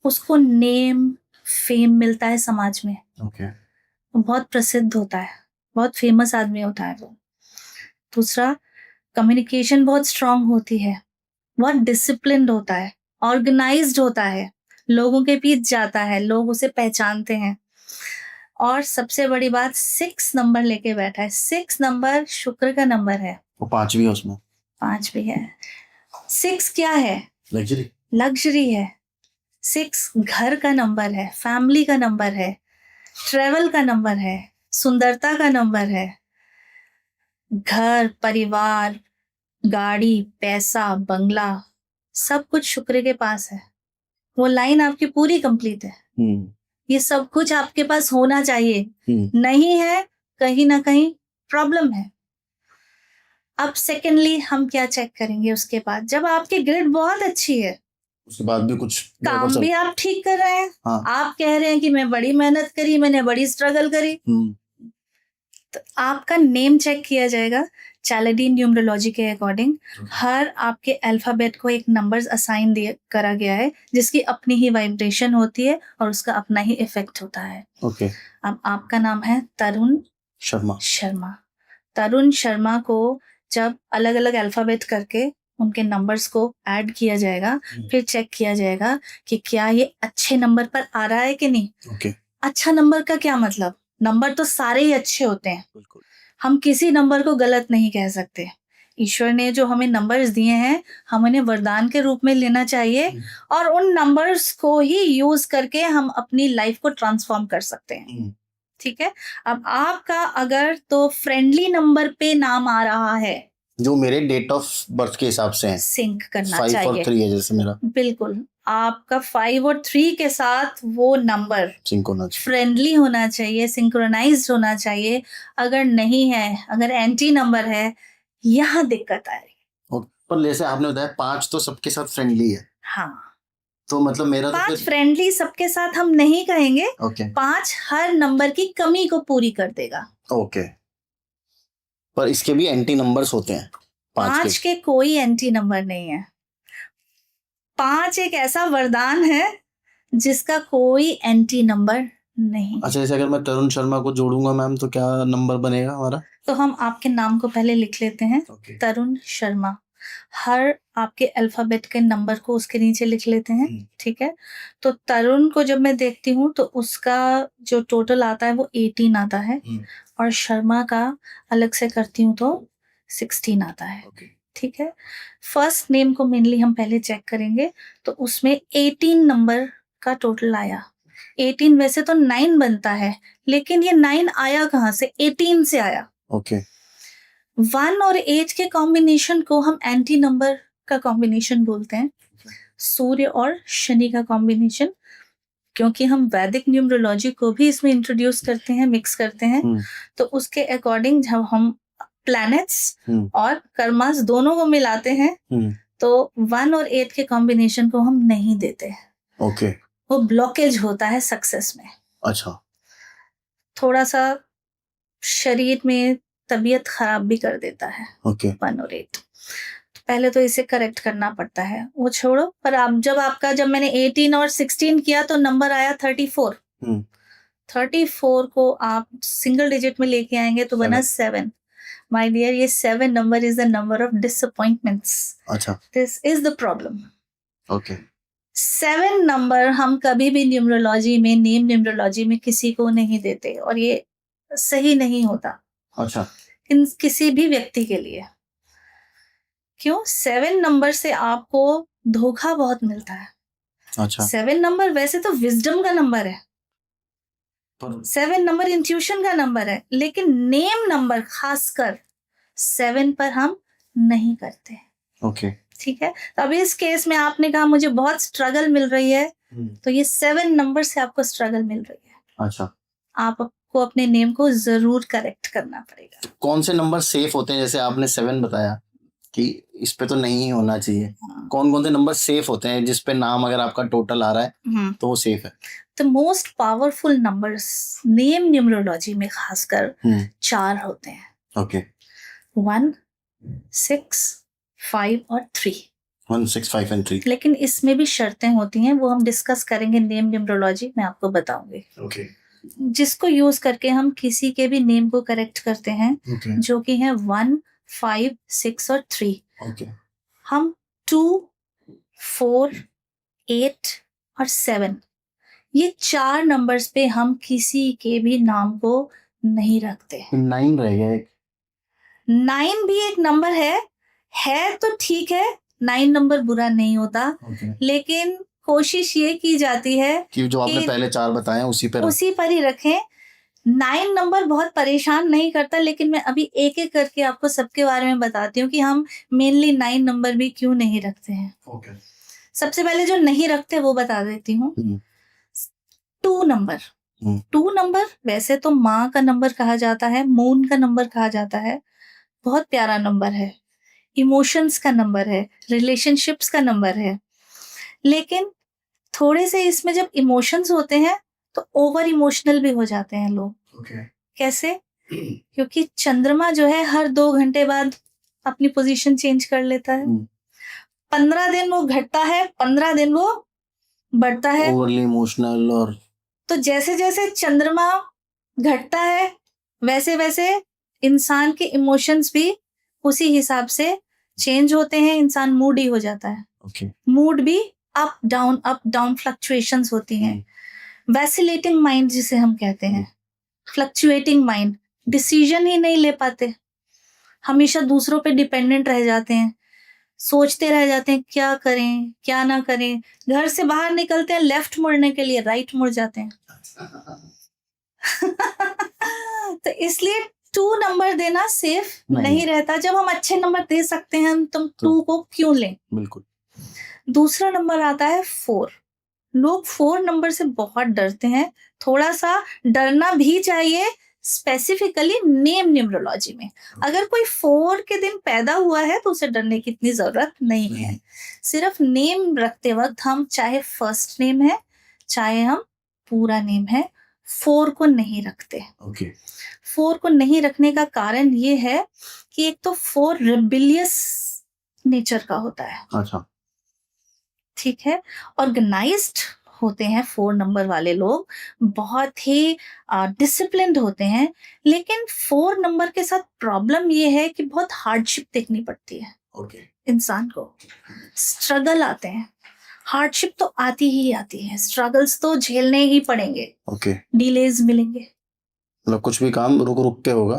उसको नेम फेम मिलता है समाज में, ओके, वो बहुत प्रसिद्ध होता है, बहुत फेमस आदमी होता है वो। दूसरा, कम्युनिकेशन बहुत स्ट्रांग होती है, बहुत डिसिप्लिन्ड होता है, ऑर्गेनाइज्ड होता है, लोगों के बीच जाता है, लोग उसे पहचानते हैं। और सबसे बड़ी बात, 6 नंबर लेके बैठा है। 6 नंबर शुक्र का नंबर है, वो 5 भी है उसमें, 5 भी है। 6 क्या है? लग्जरी। लग्जरी है। 6 घर का नंबर है, फैमिली का नंबर है, ट्रेवल का नंबर है, सुंदरता का नंबर है। घर, परिवार, गाड़ी, पैसा, बंगला, सब कुछ शुक्र के पास है। वो लाइन आपकी पूरी कंप्लीट है। हम्म, ये सब कुछ आपके पास होना चाहिए, हम्म, नहीं है कहीं ना कहीं प्रॉब्लम है। अब सेकेंडली हम क्या चेक करेंगे उसके बाद, जब आपकी ग्रिड बहुत अच्छी है, उसके बाद भी कुछ गड़बड़ काम चल। भी आप ठीक कर रहे हैं, हाँ, आप कह रहे हैं कि मैं बड़ी मेहनत करी, मैंने बड़ी स्ट्रगल करी, तो आपका नेम चेक किया जाएगा चैलेडी न्यूमरोलॉजी के अकॉर्डिंग। हर आपके अल्फाबेट को एक नंबर्स असाइन करा गया है, जिसकी अपनी ही वाइब्रेशन होती है और उसका अपना ही इफेक्ट होता है। ओके, अब आपका नाम है तरुण शर्मा। शर्मा। तरुण शर्मा को जब अलग अलग अल्फाबेट करके उनके नंबर्स को ऐड किया जाएगा, फिर चेक किया जाएगा कि क्या ये अच्छे नंबर पर आ रहा है कि नहीं। ओके, अच्छा नंबर का क्या मतलब, नंबर तो सारे ही अच्छे होते हैं, बिल्कुल, हम किसी नंबर को गलत नहीं कह सकते। ईश्वर ने जो हमें नंबर्स दिए हैं, हम उन्हें वरदान के रूप में लेना चाहिए और उन नंबर्स को ही यूज करके हम अपनी लाइफ को ट्रांसफॉर्म कर सकते हैं। ठीक है। अब आपका अगर तो फ्रेंडली नंबर पे नाम आ रहा है, जो मेरे डेट ऑफ बर्थ के हिसाब से है, सिंक करना 5 और चाहिए। 3 है जैसे मेरा, बिल्कुल, आपका 5 और 3 के साथ वो नंबर सिंक होना चाहिए। फ्रेंडली होना चाहिए, सिंक्रोनाइज्ड होना चाहिए। अगर नहीं है, अगर एंटी नंबर है, यहाँ दिक्कत आ रही है। पर जैसे आपने बताया 5 तो सबके साथ फ्रेंडली है, हाँ, तो मतलब मेरा तो 5 फिर फ्रेंडली सबके साथ हम नहीं कहेंगे, ओके, 5 हर नंबर की कमी को पूरी कर देगा। ओके, पर इसके भी एंटी नंबर्स होते हैं 5 5 के कोई एंटी नंबर नहीं है। 5 एक ऐसा वरदान है जिसका कोई एंटी नंबर नहीं। अच्छा, जैसे अगर मैं तरुण शर्मा को जोड़ूंगा मैम, तो क्या नंबर बनेगा हमारा? तो हम आपके नाम को पहले लिख लेते हैं, ओके, तरुण शर्मा। हर आपके अल्फाबेट के नंबर को उसके नीचे लिख लेते हैं। ठीक है। तो तरुण को जब मैं देखती हूँ तो उसका जो टोटल आता है वो 18 आता है, और शर्मा का अलग से करती हूँ तो 16 आता है। ओके, ठीक है। फर्स्ट नेम को मेनली हम पहले चेक करेंगे, तो उसमें 18 नंबर का टोटल आया। 18 वैसे तो 9 बनता है, लेकिन ये 9 आया कहाँ से? 18 से आया। ओके, 1 और 8 के कॉम्बिनेशन को हम एंटी नंबर का कॉम्बिनेशन बोलते हैं, सूर्य और शनि का कॉम्बिनेशन। क्योंकि हम वैदिक न्यूमरोलॉजी को भी इसमें इंट्रोड्यूस करते हैं, मिक्स करते हैं, तो उसके अकॉर्डिंग जब हम प्लैनेट्स और कर्मास दोनों को मिलाते हैं, तो 1 और 8 के कॉम्बिनेशन को हम नहीं देते। ओके, वो ब्लॉकेज होता है सक्सेस में। अच्छा, थोड़ा सा शरीर में तबीयत खराब भी कर देता है। ओके, 1 और 8 पहले तो इसे करेक्ट करना पड़ता है, वो छोड़ो। पर आप जब मैंने 18 और 16 किया तो नंबर आया 34। 34 को आप सिंगल डिजिट में लेके आएंगे तो बना 7। माय डियर, ये 7 number is the number of disappointments. अच्छा, this is the problem. Okay, 7 number हम कभी भी न्यूमरोलॉजी में, नेम न्यूमरोलॉजी में किसी को नहीं देते, और ये सही नहीं होता। अच्छा, किसी भी व्यक्ति के लिए। क्यों? 7 नंबर से आपको धोखा बहुत मिलता है। अच्छा, 7 नंबर वैसे तो विजडम का नंबर है, 7 नंबर इंट्यूशन का नंबर है, लेकिन नेम नंबर खासकर 7 पर हम नहीं करते। ओके, ठीक है। तो अभी इस केस में आपने कहा मुझे बहुत स्ट्रगल मिल रही है, तो ये 7 नंबर से आपको स्ट्रगल मिल रही है। अच्छा, आपको अपने नेम को जरूर करेक्ट करना पड़ेगा। कौन से नंबर सेफ होते हैं? जैसे आपने 7 बताया कि इस पे तो नहीं होना चाहिए, कौन कौन से नंबर सेफ होते हैं जिस पे नाम अगर आपका टोटल आ रहा है तो वो सेफ है? The most powerful numbers name numerology में खासकर 4 होते हैं। ओके 1, 6, 5 और 3। 1 6 5 and 3 लेकिन इसमें भी शर्तें होती हैं, वो हम डिस्कस करेंगे नेम न्यूमरोलॉजी में, आपको बताऊंगी। ओके जिसको यूज करके हम किसी के भी नेम को करेक्ट करते हैं, ओके जो कि है 1, 5, 6 और 3। ओके हम 2, 4, 8 और 7 ये 4 नंबर्स पे हम किसी के भी नाम को नहीं रखते। 9 रह गया एक। 9 भी एक नंबर है तो ठीक है, 9 नंबर बुरा नहीं होता, ओके लेकिन कोशिश ये की जाती है कि जो आपने कि पहले 4 बताए हैं उसी पे उसी पर ही रखें। 9 नंबर बहुत परेशान नहीं करता, लेकिन मैं अभी एक एक करके आपको सबके बारे में बताती हूँ कि हम मेनली 9 नंबर भी क्यों नहीं रखते हैं। ओके सबसे पहले जो नहीं रखते वो बता देती हूँ। 2 नंबर। 2 नंबर वैसे तो माँ का नंबर कहा जाता है, मून का नंबर कहा जाता है, बहुत प्यारा नंबर है, इमोशंस का नंबर है, रिलेशनशिप्स का नंबर है। लेकिन थोड़े से इसमें जब इमोशंस होते हैं तो ओवर इमोशनल भी हो जाते हैं लोग। ओके कैसे? क्योंकि चंद्रमा जो है हर 2 घंटे बाद अपनी पोजीशन चेंज कर लेता है। 15 दिन वो घटता है, 15 दिन वो बढ़ता है। ओवरली इमोशनल और तो जैसे जैसे चंद्रमा घटता है वैसे वैसे इंसान के इमोशंस भी उसी हिसाब से चेंज होते हैं, इंसान मूडी हो जाता है। ओके मूड भी अप डाउन फ्लक्चुएशंस होती हैं। वैसिलेटिंग माइंड जिसे हम कहते हैं, फ्लक्चुएटिंग माइंड, डिसीजन ही नहीं ले पाते, हमेशा दूसरों पे डिपेंडेंट रह जाते हैं, सोचते रह जाते हैं क्या करें क्या ना करें। घर से बाहर निकलते हैं, लेफ्ट मुड़ने के लिए राइट मुड़ जाते हैं। तो इसलिए 2 नंबर देना सेफ नहीं रहता। जब हम अच्छे नंबर दे सकते हैं तो 2 को क्यों लें। बिल्कुल। दूसरा नंबर आता है 4। लोग 4 नंबर से बहुत डरते हैं, थोड़ा सा डरना भी चाहिए, स्पेसिफिकली नेम न्यूमरोलॉजी में। अगर कोई 4 के दिन पैदा हुआ है तो उसे डरने की इतनी जरूरत नहीं है। सिर्फ नेम रखते वक्त हम चाहे फर्स्ट नेम है चाहे हम पूरा नेम है, 4 को नहीं रखते। ओके 4 को नहीं रखने का कारण ये है कि एक तो 4 रिबिलियस नेचर का होता है। अच्छा ठीक है, ऑर्गेनाइज्ड होते हैं 4 नंबर वाले लोग, बहुत ही डिसिप्लिन्ड होते हैं। लेकिन 4 नंबर के साथ प्रॉब्लम ये है कि बहुत हार्डशिप देखनी पड़ती है ओके इंसान को, स्ट्रगल आते हैं। हार्डशिप तो आती ही आती है, स्ट्रगल्स तो झेलने ही पड़ेंगे, ओके डिलेज मिलेंगे। मतलब कुछ भी काम रुक रुक के होगा।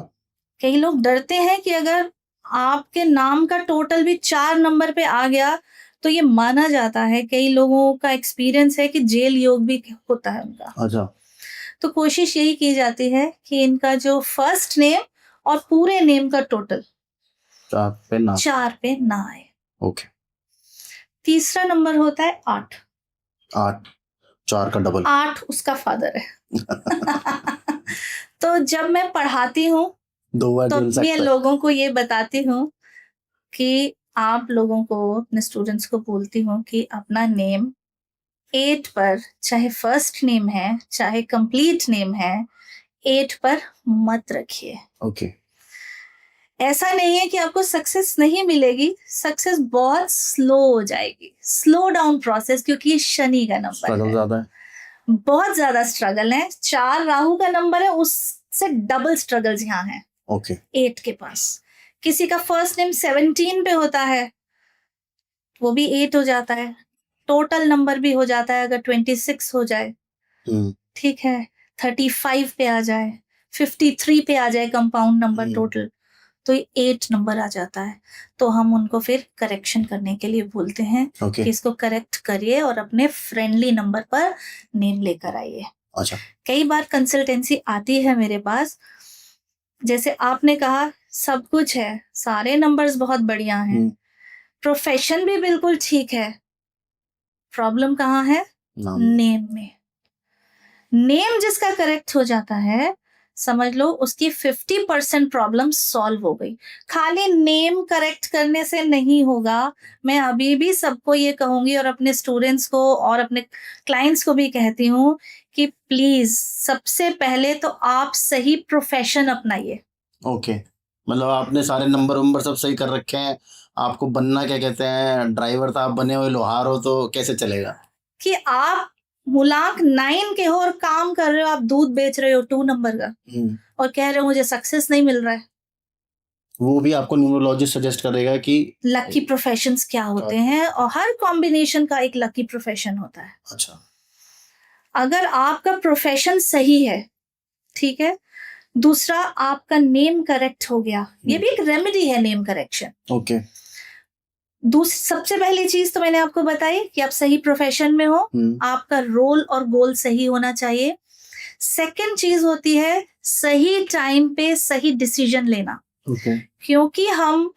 कई लोग डरते हैं कि अगर आपके नाम का टोटल भी 4 नंबर पे आ गया तो ये माना जाता है, कई लोगों का एक्सपीरियंस है कि जेल योग भी होता है उनका। अच्छा तो कोशिश यही की जाती है कि इनका जो फर्स्ट नेम और पूरे नेम का टोटल 4 पे ना आए। ओके तीसरा नंबर होता है 8। 8 4 का डबल 8 उसका फादर है। तो जब मैं पढ़ाती हूँ 2 बार तो मिल मैं सकता है। लोगों को ये बताती हूँ कि आप लोगों को, अपने स्टूडेंट्स को बोलती हूँ कि अपना नेम 8 पर, चाहे फर्स्ट नेम है चाहे कंप्लीट नेम है, 8 पर मत रखिए। ओके ऐसा नहीं है कि आपको सक्सेस नहीं मिलेगी, सक्सेस बहुत स्लो हो जाएगी, स्लो डाउन प्रोसेस, क्योंकि ये शनि का नंबर स्ट्रगल है, ज्यादा है। बहुत ज्यादा स्ट्रगल है। 4 राहु का नंबर है, उससे डबल स्ट्रगल्स यहाँ है ओके 8 के पास। किसी का फर्स्ट नेम 17 पे होता है वो भी 8 हो जाता है, टोटल नंबर भी हो जाता है अगर 26 हो जाए, ठीक है, 35 पे आ जाए, 53 पे आ जाए कंपाउंड नंबर टोटल, तो ये 8 नंबर आ जाता है। तो हम उनको फिर करेक्शन करने के लिए बोलते हैं ओके कि इसको करेक्ट करिए और अपने फ्रेंडली नंबर पर नेम लेकर आइए। अच्छा कई बार कंसल्टेंसी आती है मेरे पास, जैसे आपने कहा सब कुछ है, सारे नंबर्स बहुत बढ़िया हैं, प्रोफेशन भी बिल्कुल ठीक है, प्रॉब्लम कहाँ है? नेम में। नेम जिसका करेक्ट हो जाता है, समझ लो उसकी 50% प्रॉब्लम सॉल्व हो गई। खाली नेम करेक्ट करने से नहीं होगा। मैं अभी भी सबको ये कहूंगी और अपने स्टूडेंट्स को और अपने क्लाइंट्स को भी कहती हूँ कि प्लीज सबसे पहले तो आप सही प्रोफेशन अपनाइए। ओके, मतलब आपने सारे नंबर सब सही कर रखे हैं, आपको बनना क्या कहते हैं, ड्राइवर था आप बने हुए लोहार हो तो कैसे चलेगा? कि आप मुलाक 9 के हो और काम कर रहे हो, आप दूध बेच रहे हो 2 नंबर का और कह रहे हो मुझे सक्सेस नहीं मिल रहा है। वो भी आपको न्यूमरोलॉजिस्ट सजेस्ट करेगा कि लकी प्रोफेशंस क्या होते हैं और हर कॉम्बिनेशन का एक लकी प्रोफेशन होता है। अच्छा, अगर आपका प्रोफेशन सही है, ठीक है, दूसरा आपका नेम करेक्ट हो गया, ये भी एक रेमेडी है नेम करेक्शन। ओके, सबसे पहली चीज तो मैंने आपको बताई कि आप सही प्रोफेशन में हो, आपका रोल और गोल सही होना चाहिए। सेकंड चीज होती है सही टाइम पे सही डिसीजन लेना। ओके, क्योंकि हम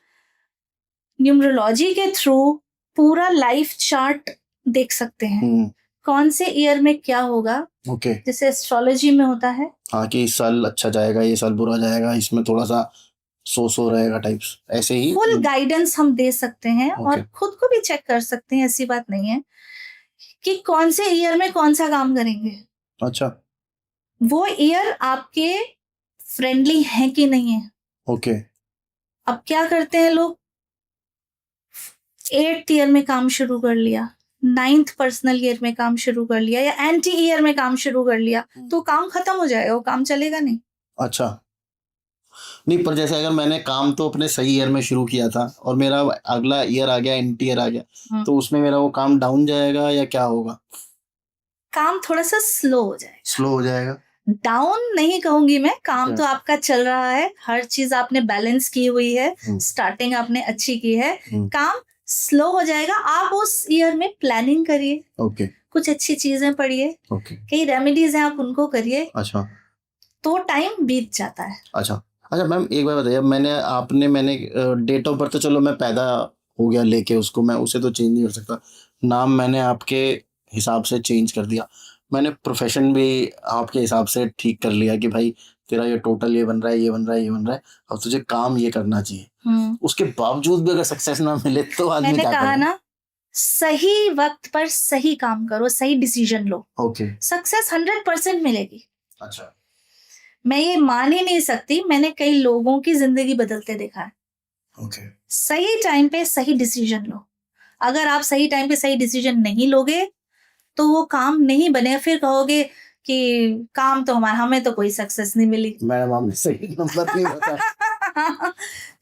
न्यूमरोलॉजी के थ्रू पूरा लाइफ चार्ट देख सकते हैं, कौन से ईयर में क्या होगा। ओके, जैसे एस्ट्रोलॉजी में होता है हाँ कि इस साल अच्छा जाएगा, ये साल बुरा जाएगा, इसमें थोड़ा सा सो रहेगा टाइप्स, ऐसे ही फुल गाइडेंस हम दे सकते हैं और ओके, खुद को भी चेक कर सकते हैं, ऐसी बात नहीं है कि कौन से ईयर में कौन सा काम करेंगे। अच्छा, वो ईयर आपके फ्रेंडली है कि नहीं है। ओके, अब क्या करते हैं लोग, 8th ईयर में काम शुरू कर लिया, 9th पर्सनल ईयर में काम शुरू कर लिया या एंटी ईयर में काम शुरू कर लिया, तो काम खत्म हो जाएगा, वो काम चलेगा नहीं। अच्छा, नहीं पर जैसे अगर मैंने काम तो अपने सही ईयर में शुरू किया था और मेरा अगला ईयर आ गया, एंटी ईयर आ गया, तो उसमें मेरा वो काम डाउन जाएगा या क्या होगा? काम थोड़ा सा स्लो हो जाएगा। स्लो हो जाएगा, डाउन नहीं कहूंगी मैं, काम अच्छा। तो आपका चल रहा है, हर चीज आपने बैलेंस की हुई है, स्टार्टिंग आपने अच्छी की है, काम स्लो हो जाएगा। आप उस ईयर में प्लानिंग करिए, ओके, कुछ अच्छी चीजें पढ़िए, ओके, कई रेमेडीज हैं आप उनको करिए, अच्छा, तो टाइम बीत जाता है। अच्छा, अच्छा मैम एक बार बताइए, मैंने डेट ऑफ बर्थ तो चलो मैं पैदा हो गया लेके उसको, मैं उसे तो चेंज नहीं कर सकता, नाम मैंने आपके हिसाब से चेंज कर दिया, मैंने प्रोफेशन भी आपके हिसाब से ठीक कर लिया कि भाई तेरा ये टोटल ये बन रहा है, ये बन रहा है, ये बन रहा है, अब तुझे काम ये करना चाहिए, उसके बावजूद भी अगर सक्सेस ना मिले तो आदमी मैंने क्या कहा करे? ना, सही वक्त पर सही काम करो, सही डिसीजन लो, ओके, सक्सेस 100% मिलेगी। अच्छा, मैं ये मान ही नहीं सकती, मैंने कई लोगों की जिंदगी बदलते देखा है। ओके, सही टाइम पे सही डिसीजन लो। अगर आप सही टाइम पे सही डिसीजन नहीं लोगे तो वो काम नहीं बने, फिर कहोगे कि काम तो हमें तो कोई सक्सेस नहीं मिली। मैडम आपने सही नंबर नहीं बताया।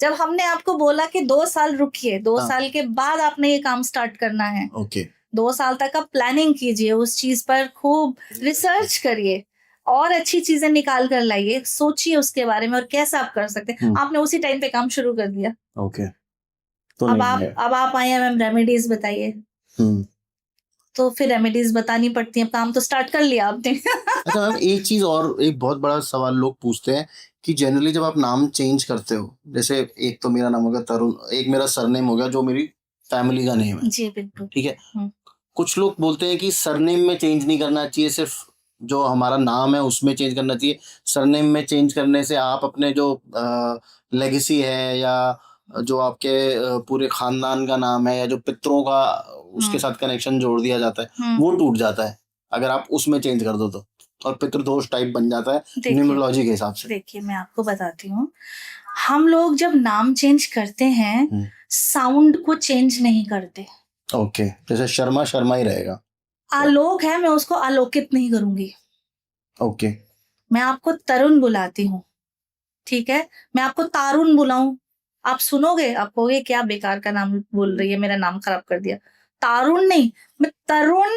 जब हमने आपको बोला कि 2 साल रुकिए, 2 हाँ। साल के बाद आपने ये काम स्टार्ट करना है, ओके, 2 साल तक आप प्लानिंग कीजिए, उस चीज पर खूब रिसर्च करिए और अच्छी चीजें निकाल कर लाइए, सोचिए उसके बारे में और कैसे आप कर सकते हैं। आपने उसी टाइम पे काम शुरू कर दिया, ओके, तो अब नहीं है। आप आए हैं, मैम रेमेडीज बताइए, तो फिर रेमेडीज बतानी पड़ती हैं, काम तो स्टार्ट कर लिया आपने। अच्छा मैम एक चीज और, एक बहुत बड़ा सवाल लोग पूछते हैं कि जनरली जब आप नाम चेंज करते हो, जैसे एक तो मेरा नाम हो गया तरुण, एक मेरा सरनेम हो गया जो मेरी फैमिली का नेम है, जी बिल्कुल। ठीक है, कुछ लोग बोलते हैं कि सरनेम में चेंज नहीं करना चाहिए, सिर्फ जो हमारा नाम है उसमें चेंज करना चाहिए, सरनेम में चेंज करने से आप अपने जो लेगेसी है या जो आपके पूरे खानदान का नाम है या जो पितरों का उसके साथ कनेक्शन जोड़ दिया जाता है वो टूट जाता है अगर आप उसमें चेंज कर दो तो, और पितृदोष टाइप बन जाता है न्यूमरोलॉजी के हिसाब से। देखिए मैं आपको बताती हूँ, हम लोग जब नाम चेंज करते हैं साउंड को चेंज नहीं करते। ओके, जैसे शर्मा शर्मा ही रहेगा, आलोक है, मैं उसको आलोकित नहीं करूंगी। ओके, मैं आपको तरुण बुलाती हूँ, ठीक है, मैं आपको तारुण बुलाऊं, आप सुनोगे, आप कहोगे क्या बेकार का नाम बोल रही है, मेरा नाम खराब कर दिया। तारुण नहीं, मैं तरुण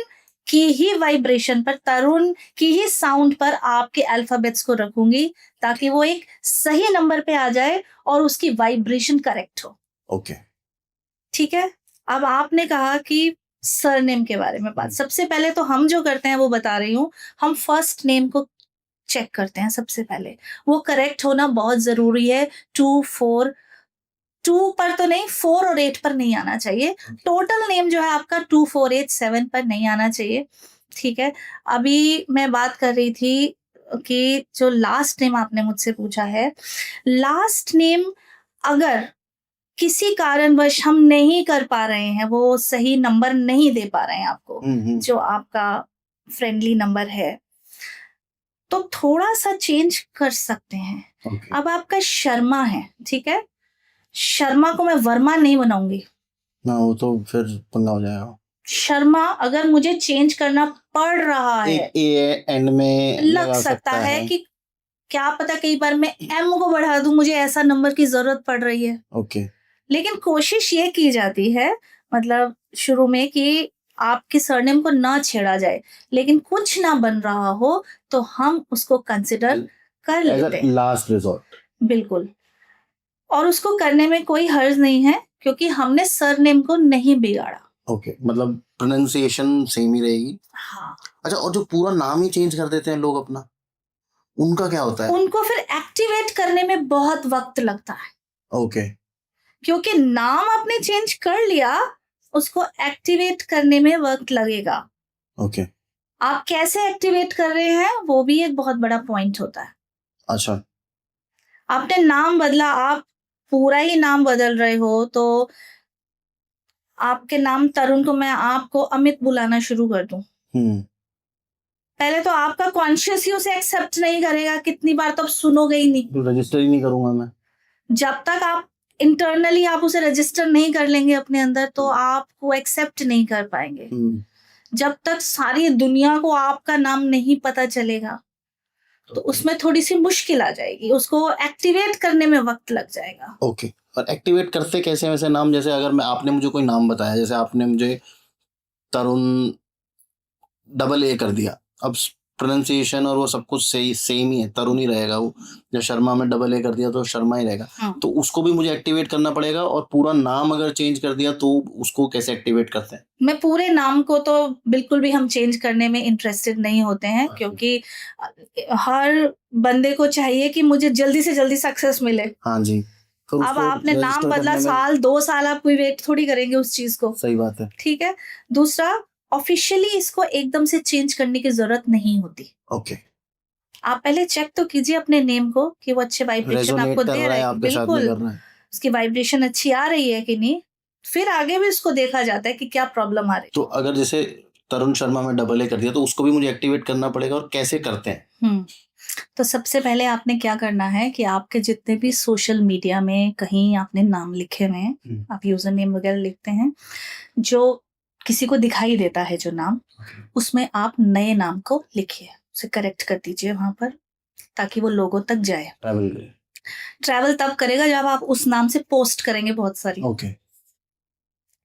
की ही वाइब्रेशन पर, तरुण की ही साउंड पर आपके अल्फाबेट्स को रखूंगी ताकि वो एक सही नंबर पे आ जाए और उसकी वाइब्रेशन करेक्ट हो। ओके, ठीक है, अब आपने कहा कि सरनेम के बारे में बात, सबसे पहले तो हम जो करते हैं वो बता रही हूँ, हम फर्स्ट नेम को चेक करते हैं सबसे पहले, वो करेक्ट होना बहुत जरूरी है। 2 पर तो नहीं, 4 और 8 पर नहीं आना चाहिए, टोटल नेम जो है आपका 2 4 8 7 पर नहीं आना चाहिए, ठीक है। अभी मैं बात कर रही थी कि जो लास्ट नेम आपने मुझसे पूछा है, लास्ट नेम अगर किसी कारणवश हम नहीं कर पा रहे हैं, वो सही नंबर नहीं दे पा रहे हैं आपको, जो आपका फ्रेंडली नंबर है, तो थोड़ा सा चेंज कर सकते हैं। ओके। अब आपका शर्मा है, ठीक है, शर्मा को मैं वर्मा नहीं बनाऊंगी। ना वो तो फिर पंगा हो जाएगा। शर्मा अगर मुझे चेंज करना पड़ रहा है, एक ए एंड में लग लगा सकता है कि क्या पता कई बार मैं एम को बढ़ा दूं, मुझे ऐसा नंबर की जरूरत पड़ रही है। ओके। लेकिन कोशिश ये की जाती है, मतलब शुरू में, कि आपके सरनेम को ना छेड़ा जाए, लेकिन कुछ ना बन रहा हो तो हम उसको कंसिडर कर एज लेते अ हैं। Last resort. बिल्कुल। और उसको करने में कोई हर्ज नहीं है, क्योंकि हमने सरनेम को नहीं बिगाड़ा। ओके, मतलब प्रोनाउंसिएशन सेम ही रहेगी। हाँ, अच्छा, और जो पूरा नाम ही चेंज कर देते हैं लोग अपना, उनका क्या होता है? उनको फिर एक्टिवेट करने में बहुत वक्त लगता है, ओके। क्योंकि नाम आपने चेंज कर लिया, उसको एक्टिवेट करने में वक्त लगेगा। ओके। आप कैसे एक्टिवेट कर रहे हैं वो भी एक बहुत बड़ा पॉइंट होता है। अच्छा। आपने नाम बदला, आप पूरा ही नाम बदल रहे हो, तो आपके नाम तरुण को मैं आपको अमित बुलाना शुरू कर दूं, हम्म। पहले तो आपका कॉन्शियस ही उसे एक्सेप्ट नहीं करेगा, कितनी बार तो आप सुनोगे ही नहीं। तो रजिस्टर ही नहीं करूंगा मैं। जब तक आप इंटरनली आप उसे रजिस्टर नहीं कर लेंगे अपने अंदर, तो आपको एक्सेप्ट नहीं कर पाएंगे। जब तक सारी दुनिया को आपका नाम नहीं पता चलेगा, तो उसमें थोड़ी सी मुश्किल आ जाएगी, उसको एक्टिवेट करने में वक्त लग जाएगा। ओके। और एक्टिवेट करते कैसे हैं वैसे नाम? जैसे अगर मैं, आपने मुझे कोई नाम बताया, जैसे आपने मुझे तरुण डबल ए कर दिया, अब प्रोनाउंसिएशन और वो सब कुछ सही सेम ही है, तरुण ही रहेगा वो। जब शर्मा में डबल ए कर दिया तो शर्मा ही रहेगा। तो उसको भी मुझे एक्टिवेट करना पड़ेगा, और पूरा नाम अगर चेंज कर दिया तो उसको कैसे एक्टिवेट करते हैं? मैं पूरे नाम को तो बिल्कुल भी हम चेंज करने में इंटरेस्टेड नहीं होते हैं, अच्छा। क्योंकि हर बंदे को चाहिए कि मुझे जल्दी से जल्दी सक्सेस मिले। हाँ जी। फिर अब उसको आपने नाम रजिस्टर बदला, करने में साल 2 साल आप कोई वेट थोड़ी करेंगे उस चीज को। सही बात है। ठीक है। दूसरा, ऑफिशियली इसको एकदम से चेंज करने की जरूरत नहीं होती। ओके। आप पहले चेक तो कीजिए अपने नेम को कि वो अच्छे वाइब्रेशन रेजोनेट आपको कर दे रहा रहा है है। आपके साथ में, बिल्कुल, कर रहा है। उसकी वाइब्रेशन अच्छी आ रही है कि नहीं। फिर आगे भी उसको देखा जाता है कि क्या प्रॉब्लम आ रही तो अगर जैसे तरुण शर्मा में डबल ए कर दिया, तो उसको भी मुझे एक्टिवेट करना पड़ेगा, और कैसे करते हैं? है। तो सबसे पहले आपने क्या करना है कि आपके जितने भी सोशल मीडिया में कहीं आपने नाम लिखे हुए हैं, आप यूजर नेम वगैरह लिखते हैं, जो किसी को दिखाई देता है जो नाम, उसमें आप नए नाम को लिखिए, उसे करेक्ट कर दीजिए वहां पर, ताकि वो लोगों तक जाए। ट्रैवल तब करेगा जब आप उस नाम से पोस्ट करेंगे, बहुत सारी ओके।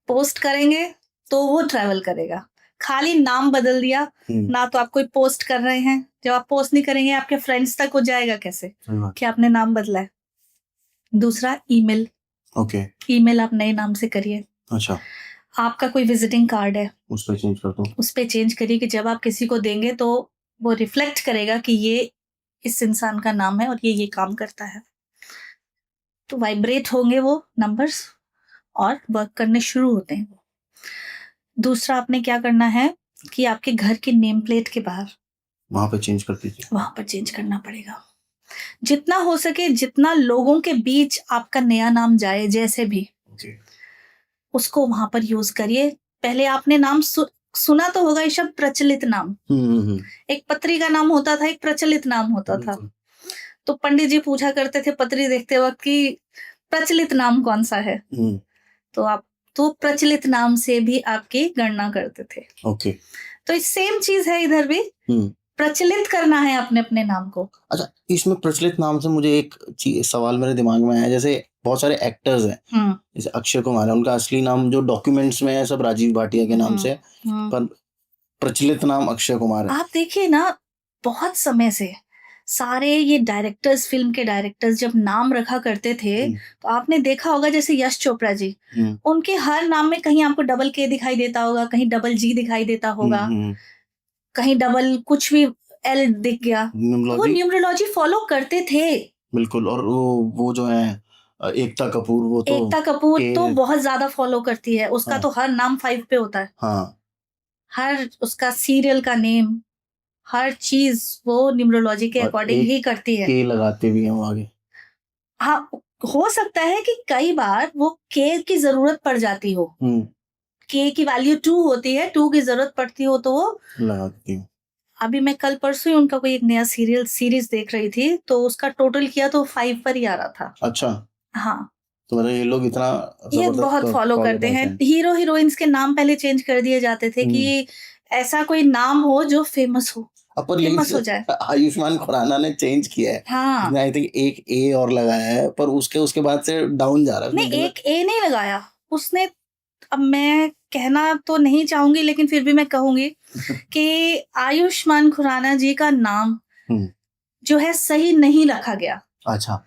पोस्ट करेंगे तो वो ट्रैवल करेगा। खाली नाम बदल दिया, ना तो आप कोई पोस्ट कर रहे हैं, जब आप पोस्ट नहीं करेंगे आपके फ्रेंड्स तक वो जाएगा कैसे कि आपने नाम बदला है। दूसरा, ईमेल। ओके। ईमेल आप नए नाम से करिए। अच्छा। आपका कोई विजिटिंग कार्ड है, उस पर चेंज कर दो। उस पे चेंज करिए कि जब आप किसी को देंगे तो वो रिफ्लेक्ट करेगा कि ये इस इंसान का नाम है और ये काम करता है। तो वाइब्रेट होंगे वो नंबर्स और वर्क करने शुरू होते हैं वो। दूसरा, आपने क्या करना है कि आपके घर की नेम प्लेट के बाहर वहां पे चेंज कर दीजिए। वहां पर चेंज करना पड़ेगा। जितना हो सके, जितना लोगों के बीच आपका नया नाम जाए, जैसे भी, उसको वहां पर यूज करिए। पहले आपने नाम सुना तो होगा, ये शब्द प्रचलित नाम। एक पत्री का नाम होता था, एक प्रचलित नाम होता था। तो पंडित जी पूछा करते थे पत्री देखते वक्त कि प्रचलित नाम कौन सा है। तो आप तो प्रचलित नाम से भी आपकी गणना करते थे। ओके। तो सेम चीज है इधर भी, प्रचलित करना है अपने अपने नाम को। अच्छा, इसमें प्रचलित नाम से मुझे एक सवाल मेरे दिमाग में आया। जैसे बहुत सारे एक्टर्स हैं, जैसे अक्षय कुमार है, उनका असली नाम जो डॉक्यूमेंट्स में है सब राजीव भाटिया के नाम से, पर प्रचलित नाम अक्षय कुमार है। आप देखिए ना, बहुत समय से सारे ये डायरेक्टर्स, फिल्म के डायरेक्टर्स जब नाम रखा करते थे, तो आपने देखा होगा जैसे यश चोपड़ा जी, उनके हर नाम में कहीं आपको डबल के दिखाई देता होगा, कहीं डबल जी दिखाई देता होगा, कहीं डबल कुछ भी एल दिख गया। वो न्यूमरोलॉजी फॉलो करते थे। बिल्कुल। और वो जो है एकता कपूर, वो तो एकता कपूर तो बहुत ज्यादा फॉलो करती है, उसका तो हर नाम 5 पे होता है। हाँ। हर उसका सीरियल का नेम, हर चीज वो न्यूमरोलॉजी के अकॉर्डिंग ही करती है। के लगाते भी हैं वो आगे। हाँ, हो सकता है कि कई बार वो के की जरूरत पड़ जाती हो, के की वैल्यू 2 होती है, 2 की जरूरत पड़ती हो तो वो लगाती हूँ। अभी मैं कल परसों ही उनका कोई एक नया सीरीज देख रही थी, तो उसका टोटल किया तो 5 पर ही आ रहा था। अच्छा, हाँ, तो मतलब ये लोग इतना ये जबरदस्त बहुत फॉलो फॉलो करते हैं। करते हैं। हीरो हीरोइंस के नाम पहले चेंज कर दिए जाते थे कि ऐसा कोई नाम हो जो फेमस हो, पर फेमस हो लेकिन जाए। आयुष्मान खुराना ने चेंज किया है, हाँ, उसने आई थिंक एक ए और लगाया है, पर उसके बाद से डाउन जा रहा है नहीं उसमें एक ए नहीं लगाया उसने। अब मैं कहना तो नहीं चाहूंगी, लेकिन फिर भी मैं कहूंगी कि आयुष्मान खुराना जी का नाम हम्म, जो है सही नहीं रखा गया। अच्छा,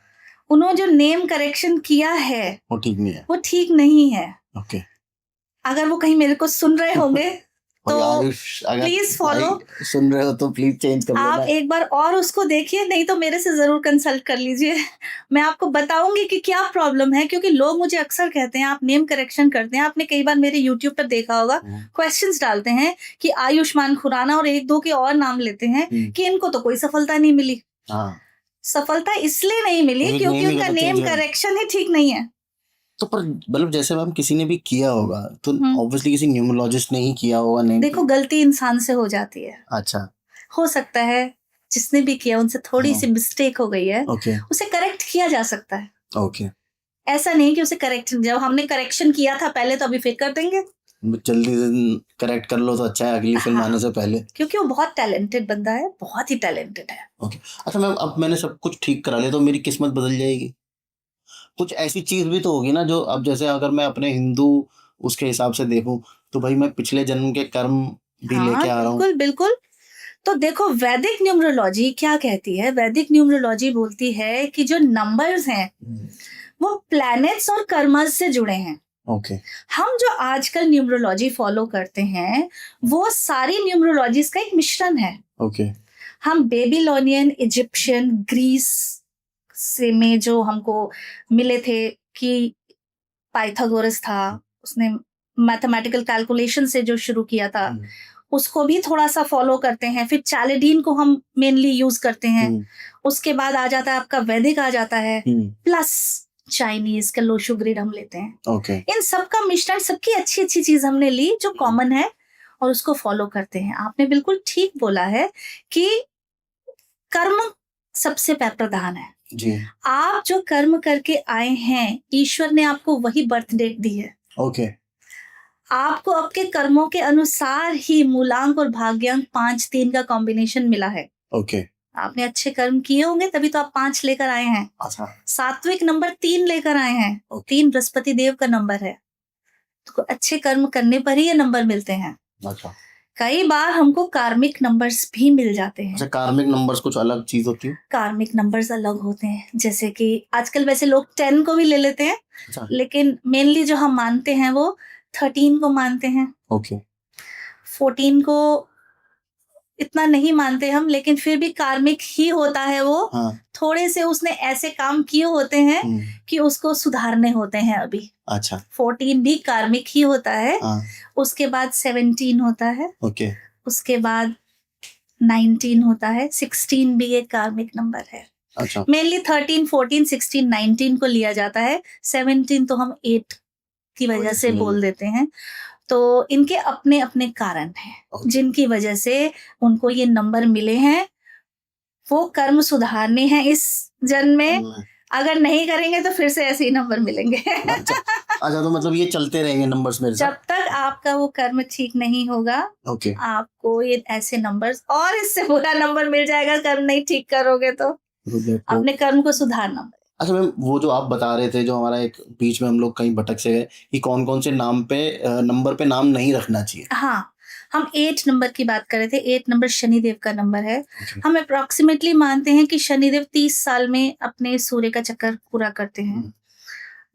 उन्होंने जो नेम करेक्शन किया है वो ठीक नहीं है। वो ठीक नहीं है। ओके, अगर वो कहीं मेरे को सुन रहे होंगे तो भाई आयुष, अगर प्लीज फॉलो, भाई सुन रहे हो तो प्लीज चेंज कर आप लेना। एक बार और उसको देखिए, नहीं तो मेरे से जरूर कंसल्ट कर लीजिए। मैं आपको बताऊंगी कि क्या प्रॉब्लम है, क्योंकि लोग मुझे अक्सर कहते हैं आप नेम करेक्शन करते हैं। आपने कई बार मेरे यूट्यूब पर देखा होगा, क्वेश्चंस डालते हैं कि आयुष्मान खुराना और एक दो के और नाम लेते हैं कि इनको तो कोई सफलता नहीं मिली। हाँ, सफलता इसलिए नहीं मिली क्योंकि क्योंकि name ही उनका गलत नेम change कर। करेक्शन ही ठीक नहीं है। तो पर मतलब जैसे मैम किसी ने भी किया होगा तो हम्म। ऑब्वियसली किसी न्यूमरोलॉजिस्ट ने ही किया होगा नेम। देखो, गलती इंसान से हो जाती है। अच्छा, हो सकता है जिसने भी किया उनसे थोड़ी हाँ, सी मिस्टेक हो गई है, ओके उसे करेक्ट किया जा सकता है। ओके, ऐसा नहीं कि उसे करेक्ट, जब हमने करेक्शन किया था पहले तो अभी फिर कर देंगे। जल्दी से करेक्ट कर लो तो अच्छा है अगली फिल्म आने हाँ, से पहले। क्योंकि वो बहुत टैलेंटेड बंदा है, बहुत ही टैलेंटेड है। ओके, अच्छा मैम, अब मैंने सब कुछ ठीक करा लिया तो मेरी किस्मत बदल जाएगी? कुछ ऐसी चीज भी तो होगी ना, जो अब जैसे अगर मैं अपने हिंदू उसके हिसाब से देखूं तो भाई मैं पिछले जन्म के कर्म भी हाँ, लेके आ रहा हूँ। बिल्कुल बिल्कुल। तो देखो, वैदिक न्यूमरोलॉजी क्या कहती है? वैदिक न्यूमरोलॉजी बोलती है कि जो नंबर्स हैं वो प्लैनेट्स और कर्मस से जुड़े हैं। ओके, हम जो आजकल न्यूमरोलॉजी फॉलो करते हैं वो सारी न्यूमरोलॉजीज का एक मिश्रण है। ओके, हम बेबीलोनियन, इजिप्शियन, ग्रीस से में जो हमको मिले थे कि पाइथागोरस था, उसने मैथमेटिकल कैलकुलेशन से जो शुरू किया था, उसको भी थोड़ा सा फॉलो करते हैं। फिर चैलेडीन को हम मेनली यूज करते हैं। उसके बाद आ जाता है आपका वैदिक आ जाता है, प्लस चाइनीज का लोशो ग्रिड हम लेते हैं। ओके, इन सब का मिश्रण, सबकी अच्छी अच्छी चीज हमने ली जो कॉमन है और उसको फॉलो करते हैं। आपने बिल्कुल ठीक बोला है कि कर्म सबसे प्रधान है। जी, आप जो कर्म करके आए हैं, ईश्वर ने आपको वही बर्थ डेट दी है। ओके, आपको आपके कर्मों के अनुसार ही मूलांक और भाग्यांक 5-3 का कॉम्बिनेशन मिला है। ओके, आपने अच्छे कर्म किए होंगे तभी तो आप 5 लेकर आए हैं। अच्छा, सात्विक नंबर 3 लेकर आए हैं। 3 बृहस्पति देव का नंबर है, तो अच्छे कर्म करने पर ही ये नंबर मिलते हैं। अच्छा, कई बार हमको कार्मिक नंबर्स भी मिल जाते हैं। अच्छा, कार्मिक नंबर्स कुछ अलग चीज होती है? कार्मिक नंबर्स अलग होते हैं, जैसे कि आजकल वैसे लोग 10 को भी ले लेते हैं, अच्छा, लेकिन मेनली जो हम मानते हैं वो 13 को मानते हैं। ओके, 14 को इतना नहीं मानते हम, लेकिन फिर भी कार्मिक ही होता है वो। हाँ, थोड़े से उसने ऐसे काम किए होते हैं कि उसको सुधारने होते हैं अभी। अच्छा, 14 भी कार्मिक ही होता है। हाँ, उसके बाद 17 होता है, ओके, उसके बाद 19 होता है, 16 भी एक कार्मिक नंबर है। अच्छा, मेनली 13, 14, 16, 19 को लिया जाता है। 17 तो हम 8 की वजह से बोल देते हैं। तो इनके अपने अपने कारण हैं जिनकी वजह से उनको ये नंबर मिले हैं। वो कर्म सुधारने हैं इस जन्म में, अगर नहीं करेंगे तो फिर से ऐसे ही नंबर मिलेंगे। अच्छा, अच्छा, तो मतलब ये चलते रहेंगे नंबर्स मेरे साथ? जब तक आपका वो कर्म ठीक नहीं होगा, ओके, आपको ये ऐसे नंबर्स और इससे बुरा नंबर मिल जाएगा कर्म नहीं ठीक करोगे तो। अपने कर्म को सुधारना पड़ेगा। अच्छा मैम, वो जो आप बता रहे थे, जो हमारा एक बीच में हम लोग कहीं भटक से गए कि कौन कौन से नंबर पे नाम नहीं रखना चाहिए। हाँ, हम 8 नंबर की बात कर रहे थे। 8 नंबर शनिदेव का नंबर है। हम अप्रोक्सीमेटली मानते हैं कि शनिदेव 30 साल में अपने सूर्य का चक्कर पूरा करते हैं।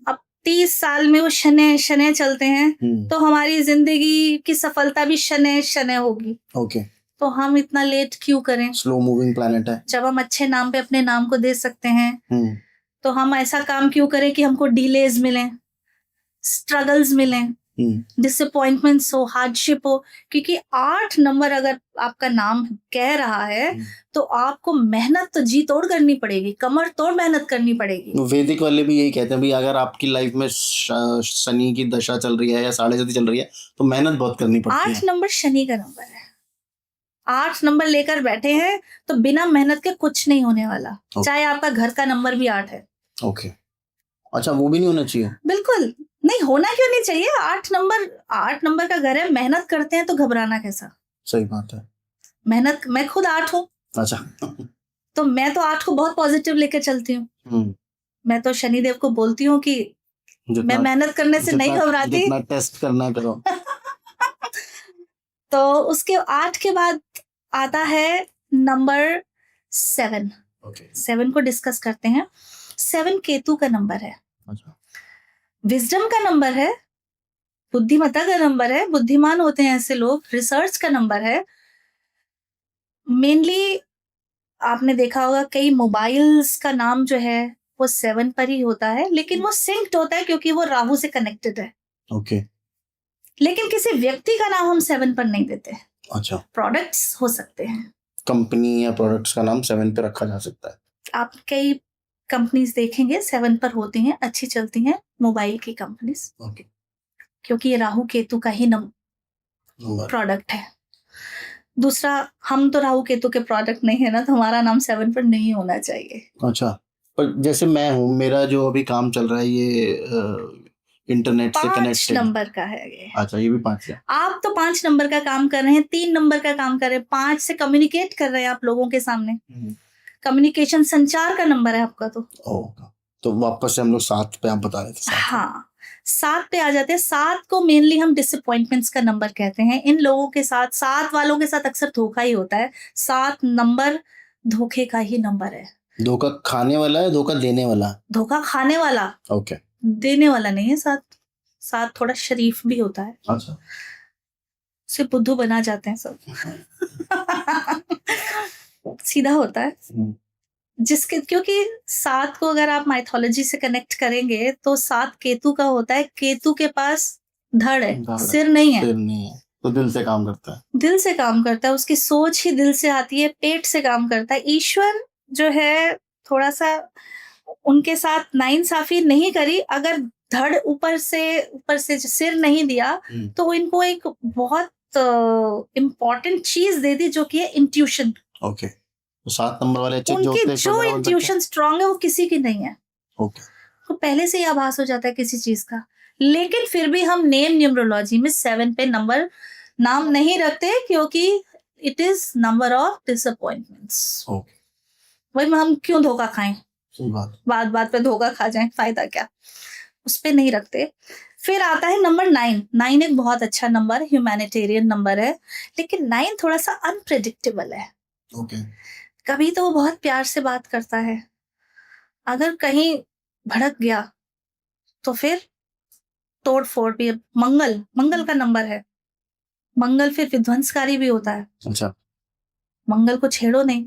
अब 30 साल में वो शनै शनै चलते हैं, तो हमारी जिंदगी की सफलता भी शनै शनै होगी। ओके, तो हम इतना लेट क्यों करें? स्लो मूविंग प्लैनेट है। जब हम अच्छे नाम पे अपने नाम को दे सकते हैं, तो हम ऐसा काम क्यों करें कि हमको डिलेज मिलें, स्ट्रगल्स मिलें, डिसअपॉइंटमेंट्स हो, हार्डशिप हो। क्योंकि 8 नंबर अगर आपका नाम कह रहा है तो आपको मेहनत तो जी तोड़ करनी पड़ेगी, कमर तोड़ मेहनत करनी पड़ेगी। वैदिक वाले भी यही कहते हैं भाई, अगर आपकी लाइफ में शनि की दशा चल रही है या साढ़े साती चल रही है तो मेहनत बहुत करनी पड़ती है। 8 नंबर शनि का नंबर है। 8 नंबर लेकर बैठे हैं तो बिना मेहनत के कुछ नहीं होने वाला, ओके। चाहे आपका घर का नंबर भी 8 है। ओके, अच्छा वो भी नहीं होना चाहिए? बिल्कुल नहीं, होना क्यों नहीं चाहिए? 8 नंबर का घर है, मेहनत करते हैं तो घबराना कैसा? सही बात है। मेहनत, मैं खुद 8 हूँ, अच्छा। तो मैं तो 8 को बहुत पॉजिटिव लेकर चलती हूँ। हम्म, मैं तो शनिदेव को बोलती हूँ कि मैं जितना मेहनत करने से नहीं घबराती। जितना टेस्ट करना है करो। तो उसके 8 के बाद आता है नंबर 7। ओके। 7 को डिस्कस करते हैं। 7 केतु का नंबर है, अच्छा। विजडम का नंबर है, बुद्धिमत्ता का नंबर है, बुद्धिमान होते हैं ऐसे लोग, रिसर्च का नंबर है। मेनली आपने देखा होगा कई मोबाइल्स का नाम जो है वो 7 पर ही होता है, लेकिन वो सिंक्ड होता है क्योंकि वो राहु से कनेक्टेड है। ओके। लेकिन किसी व्यक्ति का नाम हम 7 पर नहीं देते। अच्छा, प्रोडक्ट्स हो सकते हैं। कंपनी या प्रोडक्ट्स का नाम 7 पे रखा जा सकता है। आप कई कंपनीज देखेंगे 7 पर होती हैं, अच्छी चलती हैं मोबाइल की कंपनीज, ओके। क्योंकि ये राहु केतु का ही नंबर। प्रोडक्ट है। दूसरा, हम तो राहु केतु के प्रोडक्ट नहीं है ना, तो हमारा नाम 7 पर नहीं होना चाहिए। अच्छा, पर जैसे मैं हूँ, मेरा जो अभी काम चल रहा है ये इंटरनेट से 5 कनेक्टेड। नंबर का है ये। अच्छा, ये भी 5 है। आप तो 5 नंबर का काम कर रहे हैं, 3 नंबर का काम कर रहे हैं, 5 से कम्युनिकेट कर रहे हैं आप लोगों के सामने। कम्युनिकेशन, संचार का नंबर है आपका तो। तो वापस से हम लोग 7 पे, आप बता रहे थे 7 पे। हाँ, 7 पे आ जाते हैं। 7 को मेनली हम डिसअपॉइंटमेंट्स का नंबर कहते हैं। इन लोगों के साथ, 7 वालों के साथ अक्सर धोखा ही होता है। 7 नंबर धोखे का ही नंबर है। धोखा खाने वाला है, धोखा देने वाला? धोखा खाने वाला, ओके। देने वाला नहीं है 7। 7 थोड़ा शरीफ भी होता है, अच्छा। सिर्फ बुद्धू बना जाते हैं सब। सीधा होता है जिसके, क्योंकि 7 को अगर आप माइथोलॉजी से कनेक्ट करेंगे तो 7 केतु का होता है। केतु के पास धड़ है, सिर नहीं है। सिर नहीं है, तो दिल से काम करता है। दिल से काम करता है, उसकी सोच ही दिल से आती है, पेट से काम करता है। ईश्वर जो है थोड़ा सा उनके साथ नाइंसाफी नहीं करी, अगर धड़ ऊपर से सिर नहीं दिया तो इनको एक बहुत इम्पोर्टेंट चीज दे दी, जो कि है इंट्यूशन। ओके, तो 7 नंबर वाले अच्छे उनकी ज्योतिष जो वगैरह बोल सकते इंट्यूशन स्ट्रांग है वो किसी की नहीं है। ओके। तो पहले से ही आभास हो जाता है किसी चीज का। लेकिन फिर भी हम नेम न्यूमरोलॉजी में 7 पे नंबर नाम नहीं रखते, क्योंकि it is number of disappointments. Okay, वही में हम क्यों धोखा खाएं, सही बात। बात बात पे धोखा खा जाएं, फायदा क्या, उस पे नहीं रखते। फिर आता है नंबर 9। 9 एक बहुत अच्छा नंबर, ह्यूमैनिटेरियन नंबर है, लेकिन 9 थोड़ा सा अनप्रेडिक्टेबल है। ओके। कभी तो वो बहुत प्यार से बात करता है, अगर कहीं भड़क गया तो फिर तोड़ फोड़ भी। मंगल का नंबर है, मंगल फिर विध्वंसकारी भी होता है। अच्छा। मंगल को छेड़ो नहीं,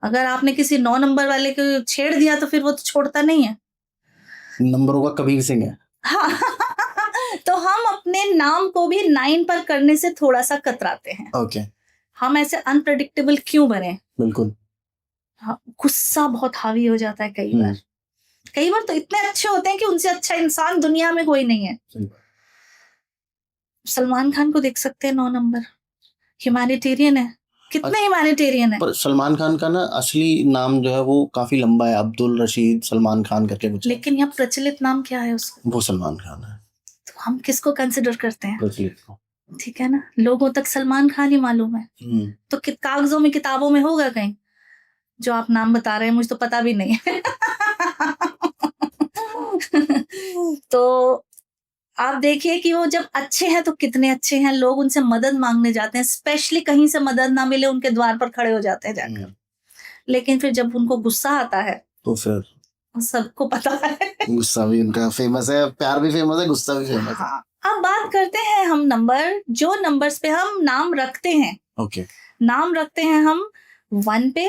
अगर आपने किसी 9 नंबर वाले को छेड़ दिया तो फिर वो तो छोड़ता नहीं है। नंबरों का कबीर सिंह है। हाँ। तो हम अपने नाम को भी 9 पर करने से थोड़ा सा कतराते हैं। ओके। हम ऐसे अनप्रेडिक्टेबल क्यों बने? बिल्कुल। हाँ, गुस्सा बहुत हावी हो जाता है कई बार। कई बार तो इतने अच्छे होते हैं कि उनसे अच्छा इंसान दुनिया में कोई नहीं है। सलमान खान को देख सकते हैं, 9 नंबर, ह्यूमैनिटेरियन है। कितने ह्यूमैनिटेरियन है। पर सलमान खान का ना असली नाम जो है वो काफी लंबा है, अब्दुल रशीद सलमान खान करके कुछ है। लेकिन यहाँ प्रचलित नाम क्या है उसका? वो सलमान खान है। तो हम किसको कंसिडर करते हैं? प्रचलित को। ठीक है ना, लोगों तक सलमान खान ही मालूम है। तो कागजों में, किताबों में होगा कहीं। जो आप नाम बता रहे हैं मुझे तो पता भी नहीं है। तो आप देखिए कि वो जब अच्छे हैं तो कितने अच्छे हैं, लोग उनसे मदद मांगने जाते हैं, स्पेशली कहीं से मदद ना मिले उनके द्वार पर खड़े हो जाते हैं जाकर। लेकिन फिर जब उनको गुस्सा आता है तो फिर सबको पता है। गुस्सा भी उनका फेमस है, प्यार भी फेमस है, गुस्सा भी फेमस है। हाँ, अब बात करते हैं हम नंबर, जो नंबर्स पे हम नाम रखते हैं। ओके। नाम रखते हैं हम 1 पे,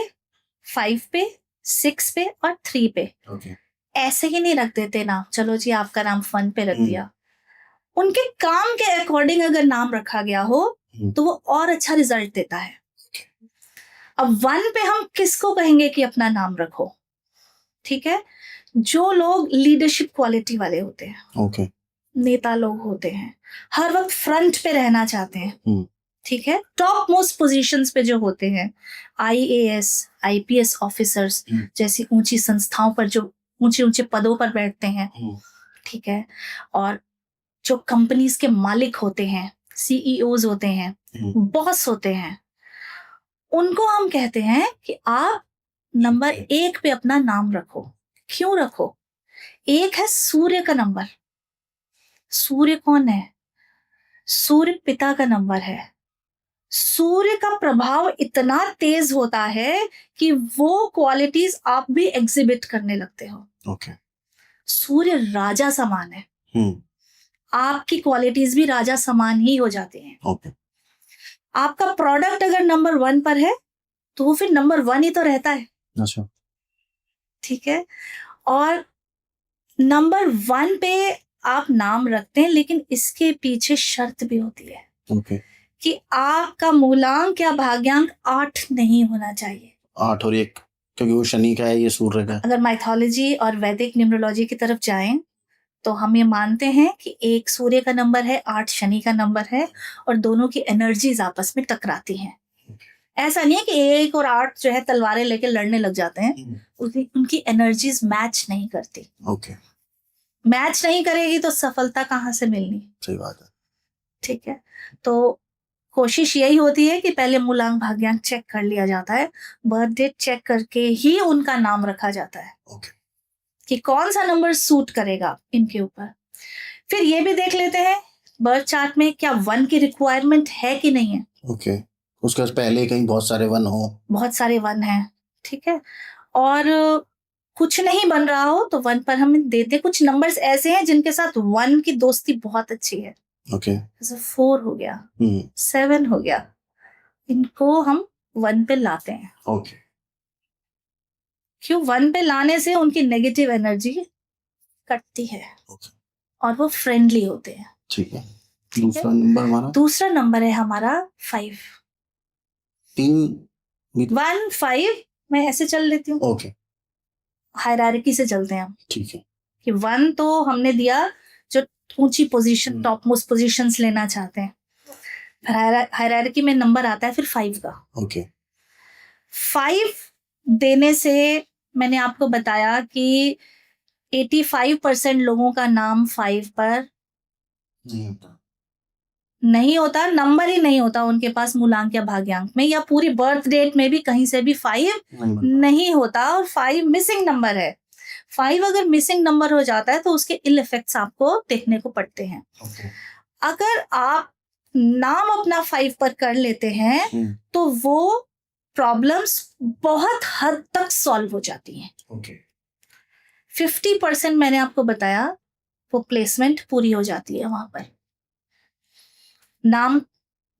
5 पे, 6 पे और 3 पे। ओके। ऐसे ही नहीं रख देते नाम, चलो जी आपका नाम 1 पे रख दिया। उनके काम के अकॉर्डिंग अगर नाम रखा गया हो तो वो और अच्छा रिजल्ट देता है। अब 1 पे हम किसको कहेंगे कि अपना नाम रखो? ठीक है, जो लोग लीडरशिप क्वालिटी वाले होते हैं, ओके, नेता लोग होते हैं, हर वक्त फ्रंट पे रहना चाहते हैं, ठीक है, टॉप मोस्ट पोजीशंस पे जो होते हैं, IAS IPS ऑफिसर्स जैसी ऊंची संस्थाओं पर जो ऊंचे ऊंचे पदों पर बैठते हैं, ठीक है, और जो कंपनीज के मालिक होते हैं, CEOs होते हैं, बॉस होते हैं, उनको हम कहते हैं कि आप नंबर 1 पे अपना नाम रखो। क्यों रखो? 1 है सूर्य का नंबर। सूर्य कौन है? सूर्य पिता का नंबर है। सूर्य का प्रभाव इतना तेज होता है कि वो क्वालिटीज आप भी एग्जिबिट करने लगते हो। ओके। सूर्य राजा समान है। आपकी क्वालिटीज भी राजा समान ही हो जाते हैं। ओके। आपका प्रोडक्ट अगर नंबर 1 पर है तो वो फिर नंबर 1 ही तो रहता है। अच्छा। ठीक है, और नंबर 1 पे आप नाम रखते हैं, लेकिन इसके पीछे शर्त भी होती है ओके। कि आपका मूलांक या भाग्यांक 8 नहीं होना चाहिए। 8 और 1, क्योंकि वो शनि का है, ये सूर्य का है। अगर माइथोलॉजी और वैदिक न्यूमरोलॉजी की तरफ जाएं तो हम ये मानते हैं कि 1 सूर्य का नंबर है, 8 शनि का नंबर है, और दोनों की एनर्जीज आपस में टकराती हैं। ऐसा नहीं है कि 1 और 8 जो है तलवारें लेके लड़ने लग जाते हैं, उनकी एनर्जीज मैच नहीं करती। ओके। मैच नहीं करेगी तो सफलता कहाँ से मिलनी? सही बात है। ठीक है, तो कोशिश यही होती है कि पहले मूलांक भाग्यांक चेक कर लिया जाता है, बर्थ डेट चेक करके ही उनका नाम रखा जाता है। ओके। कि कौन सा नंबर सूट करेगा इनके ऊपर। फिर ये भी देख लेते हैं बर्थ चार्ट में क्या 1 की रिक्वायरमेंट है कि नहीं है। ओके। उसके पहले कहीं बहुत सारे 1 हो। बहुत सारे 1 हैं, ठीक है, और कुछ नहीं बन रहा हो तो 1 पर हम देते। कुछ नंबर्स ऐसे हैं जिनके साथ 1 की दोस्ती बहुत अच्छी है। ओके। जैसे 4 हो गया, 7 हो गया, इनको हम 1 पे लाते हैं। ओके। क्यों? 1 पे लाने से उनकी नेगेटिव एनर्जी कटती है और वो फ्रेंडली होते हैं। ठीक है। दूसरा नंबर हमारा, दूसरा नंबर है हमारा 5। 3 1 5 मैं ऐसे चल लेती हूँ। ओके। हायरार्की से चलते हैं हम। ठीक है। कि 1 तो हमने दिया जो ऊंची पोजीशन, टॉप मोस्ट पोजीशंस लेना चाहते हैं। हायरार्की में नंबर आता है फिर 5 का। ओके। 5 देने से मैंने आपको बताया कि 85% लोगों का नाम 5 पर नहीं होता, नंबर ही नहीं होता उनके पास मूलांक या भाग्यांक में, या पूरी बर्थ डेट में भी कहीं से भी 5 नहीं होता, और 5 मिसिंग नंबर है। 5 अगर मिसिंग नंबर हो जाता है तो उसके इल इफेक्ट्स आपको देखने को पड़ते हैं। अगर आप नाम अपना 5 पर कर लेते हैं तो वो प्रॉब्लम्स बहुत हद तक सॉल्व हो जाती हैं। 50% मैंने आपको बताया वो प्लेसमेंट पूरी हो जाती है वहां पर। नाम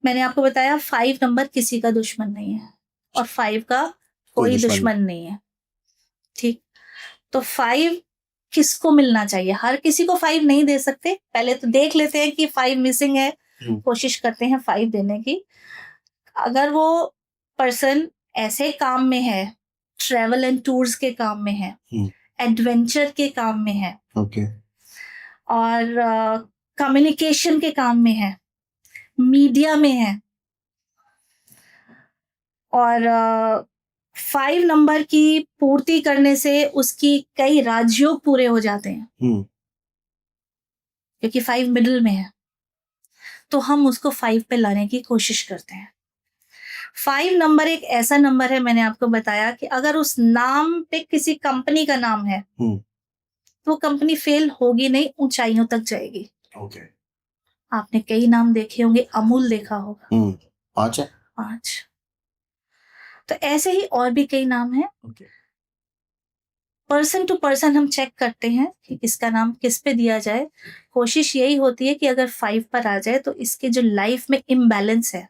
मैंने आपको बताया 5 नंबर किसी का दुश्मन नहीं है, और 5 का कोई दुश्मन नहीं है। ठीक, तो 5 किसको मिलना चाहिए? हर किसी को 5 नहीं दे सकते। पहले तो देख लेते हैं कि 5 मिसिंग है, कोशिश करते हैं 5 देने की। अगर वो पर्सन ऐसे काम में है, ट्रेवल एंड टूर्स के काम में है, एडवेंचर के काम में है, और कम्युनिकेशन के काम में है, मीडिया में है, और 5 नंबर की पूर्ति करने से उसकी कई राजयोग पूरे हो जाते हैं, क्योंकि 5 मिडिल में है, तो हम उसको 5 पे लाने की कोशिश करते हैं। 5 नंबर एक ऐसा नंबर है, मैंने आपको बताया कि अगर उस नाम पे किसी कंपनी का नाम है तो कंपनी फेल होगी नहीं, ऊंचाइयों तक जाएगी। आपने कई नाम देखे होंगे, अमूल देखा होगा, 5 है। 5। तो ऐसे ही और भी कई नाम हैं। पर्सन टू पर्सन हम चेक करते हैं कि किसका नाम किस पे दिया जाए। कोशिश यही होती है कि अगर 5 पर आ जाए तो इसके जो लाइफ में इम्बैलेंस है,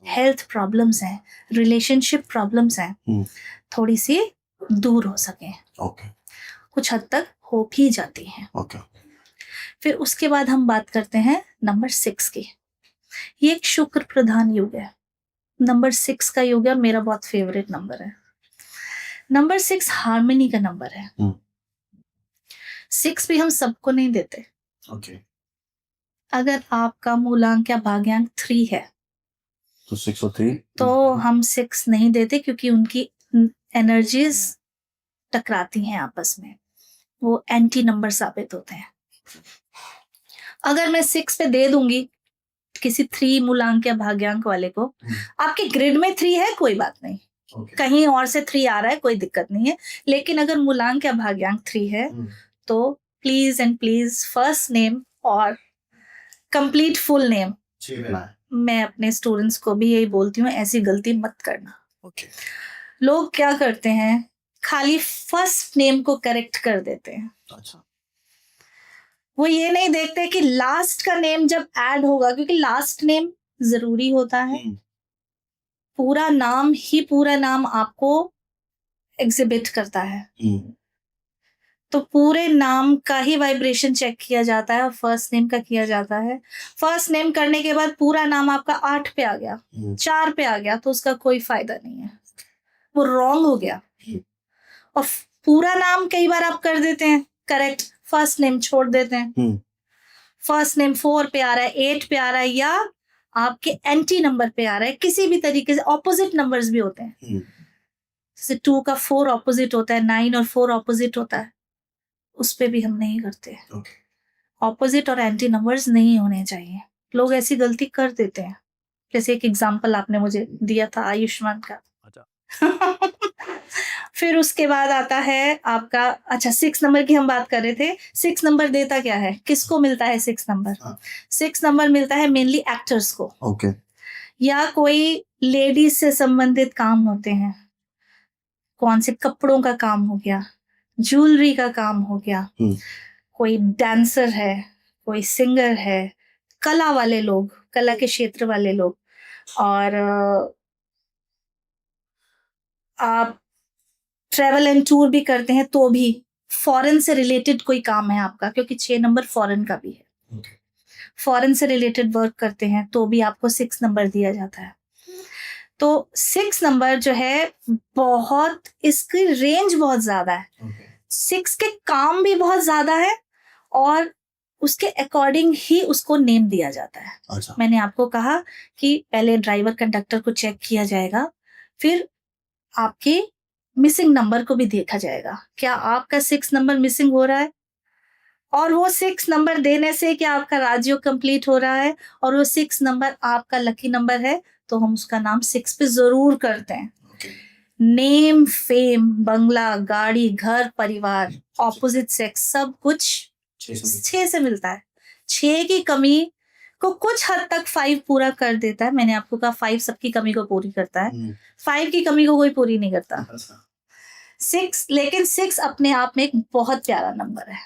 हेल्थ प्रॉब्लम्स हैं, रिलेशनशिप प्रॉब्लम्स हैं, थोड़ी सी दूर हो सके। कुछ हद तक हो भी जाती हैं। फिर उसके बाद हम बात करते हैं नंबर 6 की। ये एक शुक्र प्रधान युग है। नंबर 6 का युग है, मेरा बहुत फेवरेट नंबर है। नंबर 6 हार्मनी का नंबर है। 6 भी हम सबको नहीं देते। अगर आपका मूलांक या भाग्यांक 3 है तो 6 और 3 तो हम 6 नहीं देते, क्योंकि उनकी एनर्जीज टकराती हैं आपस में, वो एंटी नंबर साबित होते हैं। अगर मैं 6 पे दे दूंगी किसी 3 मूलांक या भाग्यांक वाले को, आपके ग्रिड में 3 है, कोई बात नहीं, कहीं और से 3 आ रहा है, कोई दिक्कत नहीं है। लेकिन अगर मूलांक या भाग्यांक 3 है, तो please and please first name और कंप्लीट फुल नेम, मैं अपने स्टूडेंट्स को भी यही बोलती हूँ, ऐसी गलती मत करना। लोग क्या करते हैं, खाली फर्स्ट नेम को करेक्ट कर देते हैं। अच्छा। वो ये नहीं देखते कि लास्ट का नेम जब ऐड होगा, क्योंकि लास्ट नेम जरूरी होता है, पूरा नाम ही पूरा नाम आपको एग्जिबिट करता है, तो पूरे नाम का ही वाइब्रेशन चेक किया जाता है और फर्स्ट नेम का किया जाता है। फर्स्ट नेम करने के बाद पूरा नाम आपका 8 पे आ गया, 4 पे आ गया, तो उसका कोई फायदा नहीं है, वो रॉन्ग हो गया। और पूरा नाम कई बार आप कर देते हैं करेक्ट, फर्स्ट नेम छोड़ देते हैं, फर्स्ट नेम 4 पे आ रहा है, 8 पे आ रहा है, या आपके एंटी नंबर पे आ रहा है, किसी भी तरीके से ऑपोजिट नंबर्स भी होते हैं, जैसे 2 का 4 ऑपोजिट होता है, 9 और 4 ऑपोजिट होता है, उस पे भी हम नहीं करते। ऑपोजिट और एंटी नंबर्स नहीं होने चाहिए, लोग ऐसी गलती कर देते हैं। जैसे एक एग्जांपल आपने मुझे दिया था आयुष्मान का। फिर उसके बाद आता है आपका, अच्छा 6 नंबर की हम बात कर रहे थे। 6 नंबर देता क्या है, किसको मिलता है 6 नंबर? 6 नंबर मिलता है मेनली एक्टर्स को, या कोई लेडीज से संबंधित काम होते हैं, कौन से कपड़ों का काम हो गया, ज्वेलरी का काम हो गया, कोई डांसर है, कोई सिंगर है, कला वाले लोग, कला के क्षेत्र वाले लोग, और आप ट्रेवल एंड टूर भी करते हैं तो भी, फॉरेन से रिलेटेड कोई काम है आपका, क्योंकि 6 नंबर फॉरेन का भी है, फॉरेन से रिलेटेड वर्क करते हैं तो भी आपको 6 नंबर दिया जाता है। तो 6 नंबर जो है बहुत, इसकी रेंज बहुत ज्यादा है, 6 के काम भी बहुत ज्यादा है, और उसके अकॉर्डिंग ही उसको नेम दिया जाता है। अच्छा। मैंने आपको कहा कि पहले ड्राइवर कंडक्टर को चेक किया जाएगा, फिर आपके मिसिंग नंबर को भी देखा जाएगा, क्या आपका 6 नंबर मिसिंग हो रहा है, और वो 6 नंबर देने से क्या आपका राजयोग कंप्लीट हो रहा है, और वो 6 नंबर आपका लकी नंबर है, तो हम उसका नाम 6 पे जरूर करते हैं। नेम, फेम, बंगला, गाड़ी, घर, परिवार, ऑपोजिट सेक्स, सब कुछ 6 से मिलता है। 6 की कमी को कुछ हद तक 5 पूरा कर देता है। मैंने आपको कहा 5 सबकी कमी को पूरी करता है, 5 की कमी को कोई पूरी नहीं करता। 6, लेकिन 6 अपने आप में एक बहुत प्यारा नंबर है,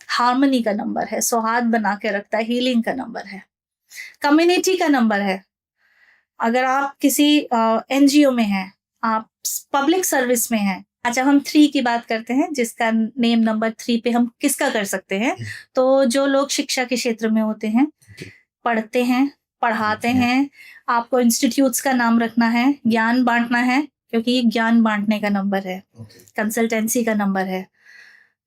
हार्मनी का नंबर है, सौहार्द बना के रखता है, हीलिंग का नंबर है, कम्युनिटी का नंबर है। अगर आप किसी एनजीओ में हैं, आप पब्लिक सर्विस में हैं, अच्छा हम 3 की बात करते हैं, जिसका नेम नंबर 3 पे हम किसका कर सकते हैं, तो जो लोग शिक्षा के क्षेत्र में होते हैं, पढ़ते हैं, पढ़ाते हैं, आपको इंस्टीट्यूट्स का नाम रखना है, ज्ञान बांटना है, क्योंकि ये ज्ञान बांटने का नंबर है, कंसल्टेंसी का नंबर है,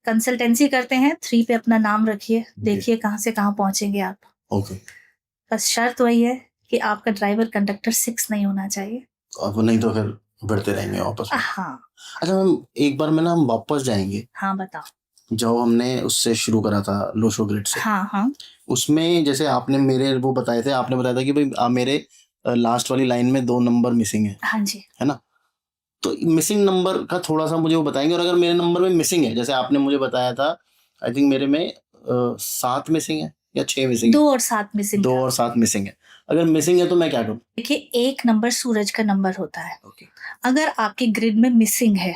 कंसल्टेंसी करते हैं, 3 पे अपना नाम रखिए, देखिए कहाँ से कहाँ पहुंचेंगे आप। बस शर्त वही है कि आपका ड्राइवर कंडक्टर 6 नहीं होना चाहिए, अब नहीं तो फिर बढ़ते रहेंगे वापस। हाँ। अच्छा मैम, एक बार में ना हम वापस जाएंगे। हाँ बताओ। जो हमने उससे शुरू करा था, लोशो ग्रिड से। हाँ। उसमें जैसे आपने मेरे वो बताए थे, आपने बताया था कि भाई मेरे लास्ट वाली लाइन में 2 नंबर मिसिंग है। हाँ जी। है ना, तो मिसिंग नंबर का थोड़ा सा मुझे वो बताएंगे, और अगर मेरे नंबर में मिसिंग है, जैसे आपने मुझे बताया था, आई थिंक मेरे में 7 मिसिंग है या 6 मिसिंग, 2 और 7 मिसिंग, 2 और 7 मिसिंग है। अगर मिसिंग है तो मैं क्या करूं? देखिए, 1 नंबर सूरज का नंबर होता है। अगर आपके ग्रिड में मिसिंग है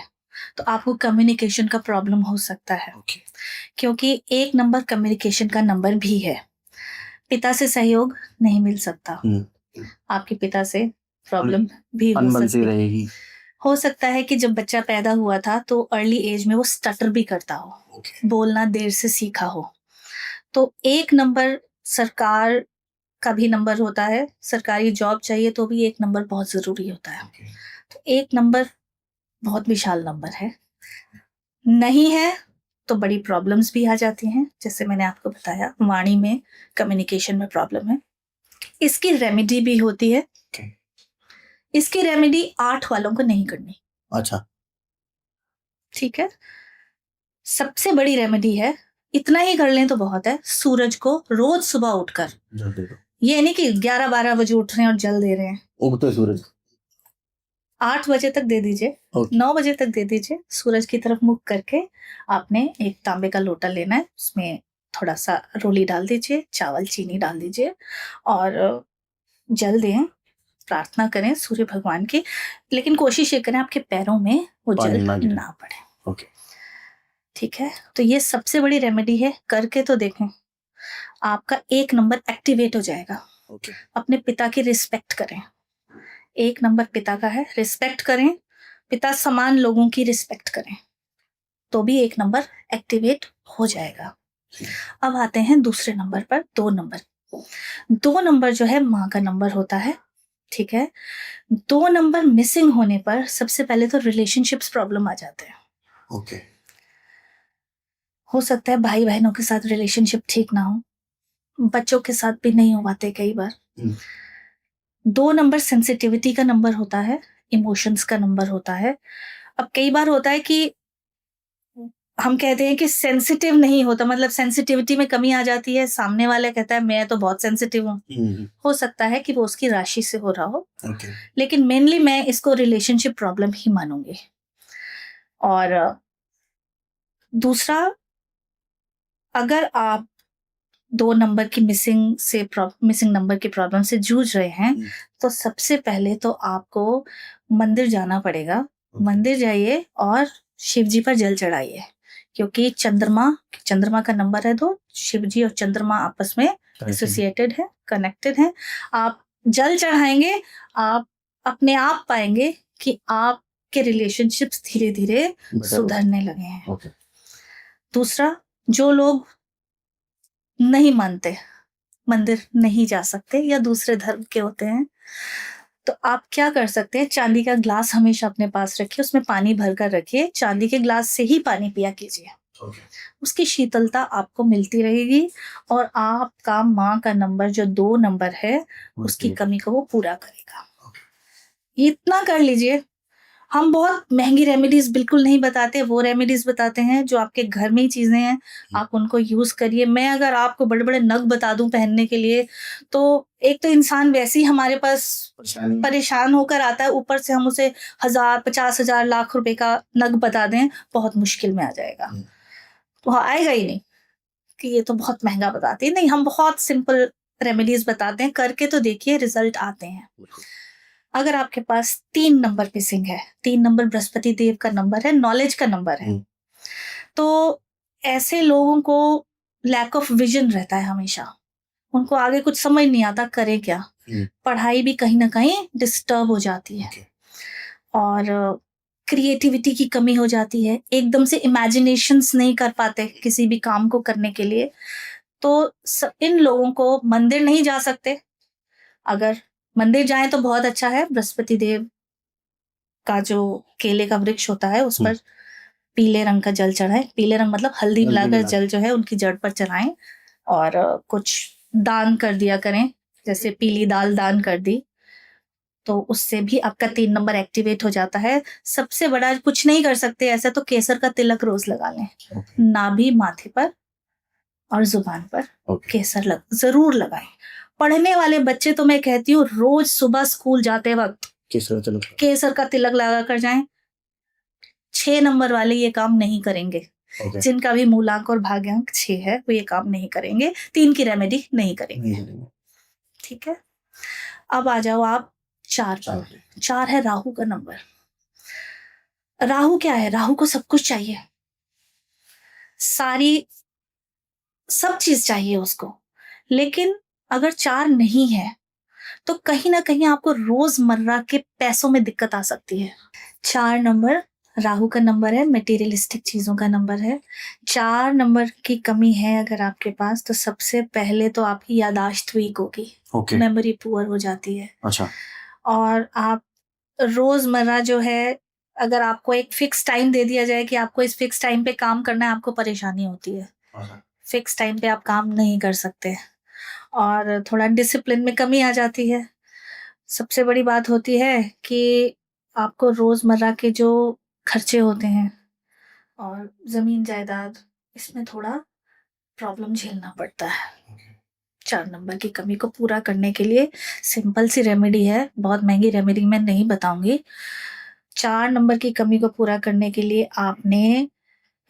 तो आपको कम्युनिकेशन का प्रॉब्लम हो सकता है, क्योंकि 1 नंबर कम्युनिकेशन का नंबर भी है। पिता से सहयोग नहीं मिल सकता, आपके पिता से प्रॉब्लम भी हो सकती रहेगी। हो सकता है कि जब बच्चा पैदा हुआ था तो अर्ली एज में वो स्टटर भी करता हो, बोलना देर से सीखा हो। तो 1 नंबर सरकार का भी नंबर होता है, सरकारी जॉब चाहिए तो भी 1 नंबर बहुत जरूरी होता है। तो 1 नंबर बहुत विशाल नंबर है, नहीं है तो बड़ी प्रॉब्लम्स भी आ जाती हैं, जैसे मैंने आपको बताया, वाणी में, कम्युनिकेशन में प्रॉब्लम है। इसकी रेमेडी भी होती है, इसकी रेमेडी 8 वालों को नहीं करनी, अच्छा, ठीक है। सबसे बड़ी रेमेडी है, इतना ही कर लें तो बहुत है, सूरज को रोज सुबह उठकर, जल दे दो। ये नहीं कि 11-12 बजे उठ रहे हैं और जल दे रहे हैं, उगते सूरज। 8 बजे तक दे दीजिए, ओके। 9 बजे तक दे दीजिए, सूरज की तरफ मुख करके आपने एक तांबे का लोटा लेना है, उसमें थोड़ा सा रोली डाल दीजिए, चावल चीनी डाल दीजिए और जल दें, प्रार्थना करें सूर्य भगवान की, लेकिन कोशिश ये करें आपके पैरों में वो पानी जल ना गिरे। ना पड़े, ओके। ठीक है। तो ये सबसे बड़ी रेमेडी है, करके तो देखें, आपका 1 नंबर एक्टिवेट हो जाएगा। ओके। अपने पिता की रिस्पेक्ट करें, 1 नंबर पिता का है, रिस्पेक्ट करें, पिता समान लोगों की रिस्पेक्ट करें, तो भी 1 नंबर एक्टिवेट हो जाएगा। अब आते हैं दूसरे नंबर पर, 2 नंबर। 2 नंबर जो है माँ का नंबर होता है, ठीक है। 2 नंबर मिसिंग होने पर सबसे पहले तो रिलेशनशिप्स प्रॉब्लम आ जाते हैं। ओके। हो सकता है भाई बहनों के साथ रिलेशनशिप ठीक ना हो, बच्चों के साथ भी नहीं हो पाते कई बार। 2 नंबर सेंसिटिविटी का नंबर होता है, इमोशंस का नंबर होता है। अब कई बार होता है कि हम कहते हैं कि सेंसिटिव नहीं होता, मतलब सेंसिटिविटी में कमी आ जाती है, सामने वाला कहता है मैं तो बहुत सेंसिटिव हूँ। हो सकता है कि वो उसकी राशि से हो रहा हो, ओके। लेकिन मेनली मैं इसको रिलेशनशिप प्रॉब्लम ही मानूंगी। और दूसरा, अगर आप 2 नंबर की मिसिंग नंबर की प्रॉब्लम से जूझ रहे हैं, तो सबसे पहले तो आपको मंदिर जाना पड़ेगा। मंदिर जाइए और शिव जी पर जल चढ़ाइए, क्योंकि चंद्रमा का नंबर है 2, शिव जी और चंद्रमा आपस में एसोसिएटेड है, कनेक्टेड है। आप जल चढ़ाएंगे, आप अपने आप पाएंगे कि आपके रिलेशनशिप्स धीरे धीरे सुधरने लगे हैं। ओके। दूसरा, जो लोग नहीं मानते, मंदिर नहीं जा सकते या दूसरे धर्म के होते हैं, तो आप क्या कर सकते हैं, चांदी का ग्लास हमेशा अपने पास रखिए, उसमें पानी भरकर रखिए, चांदी के ग्लास से ही पानी पिया कीजिए। उसकी शीतलता आपको मिलती रहेगी और आपका माँ का नंबर जो 2 नंबर है, उसकी कमी को वो पूरा करेगा। इतना कर लीजिए। हम बहुत महंगी रेमेडीज बिल्कुल नहीं बताते, वो रेमेडीज बताते हैं जो आपके घर में ही चीजें हैं, आप उनको यूज करिए। मैं अगर आपको बड़े बड़े नग बता दूं पहनने के लिए, तो एक तो इंसान वैसे ही हमारे पास परेशान होकर आता है, ऊपर से हम उसे 1000, 50,000, लाख रुपए का नग बता दें, बहुत मुश्किल में आ जाएगा। तो आएगा ही नहीं कि ये तो बहुत महंगा बताती है, नहीं, हम बहुत सिंपल रेमेडीज बताते हैं, करके तो देखिए, रिजल्ट आते हैं। अगर आपके पास 3 नंबर मिसिंग है, 3 नंबर बृहस्पति देव का नंबर है, नॉलेज का नंबर है, तो ऐसे लोगों को लैक ऑफ विजन रहता है हमेशा, उनको आगे कुछ समझ नहीं आता करें क्या, पढ़ाई भी कहीं ना कहीं डिस्टर्ब हो जाती है और क्रिएटिविटी की कमी हो जाती है, एकदम से इमेजिनेशंस नहीं कर पाते किसी भी काम को करने के लिए। तो इन लोगों को मंदिर नहीं जा सकते, अगर मंदिर जाएं तो बहुत अच्छा है, बृहस्पति देव का जो केले का वृक्ष होता है उस पर पीले रंग का जल चढ़ाएं, पीले रंग मतलब हल्दी मिलाकर जल जो है उनकी जड़ पर चढ़ाएं और कुछ दान कर दिया करें, जैसे पीली दाल दान कर दी, तो उससे भी आपका 3 नंबर एक्टिवेट हो जाता है। सबसे बड़ा, कुछ नहीं कर सकते ऐसा तो केसर का तिलक रोज लगा लें, नाभि, माथे पर और जुबान पर केसर जरूर लगाएं। पढ़ने वाले बच्चे तो मैं कहती हूँ रोज सुबह स्कूल जाते वक्त केसर का तिलक लगा कर जाएं। 6 नंबर वाले ये काम नहीं करेंगे, जिनका भी मूलांक और भाग्यांक 6 है वो ये काम नहीं करेंगे, 3 की रेमेडी नहीं करेंगे, ठीक है। अब आ जाओ आप 4 पर। 4 है राहु का नंबर। राहु क्या है, राहु को सब कुछ चाहिए, सब चीज चाहिए उसको, लेकिन अगर 4 नहीं है तो कहीं ना कहीं आपको रोजमर्रा के पैसों में दिक्कत आ सकती है। 4 नंबर राहु का नंबर है, मटेरियलिस्टिक चीजों का नंबर है। 4 नंबर की कमी है अगर आपके पास, तो सबसे पहले तो आपकी याददाश्त वीक होगी, मेमोरी पुअर हो जाती है। अच्छा। और आप रोजमर्रा जो है, अगर आपको एक फिक्स टाइम दे दिया जाए कि आपको इस फिक्स टाइम पे काम करना है, आपको परेशानी होती है, फिक्स टाइम पे आप काम नहीं कर सकते और थोड़ा डिसिप्लिन में कमी आ जाती है। सबसे बड़ी बात होती है कि आपको रोजमर्रा के जो खर्चे होते हैं और जमीन जायदाद, इसमें थोड़ा प्रॉब्लम झेलना पड़ता है। 4 नंबर की कमी को पूरा करने के लिए सिंपल सी रेमेडी है, बहुत महंगी रेमेडी मैं नहीं बताऊंगी। 4 नंबर की कमी को पूरा करने के लिए आपने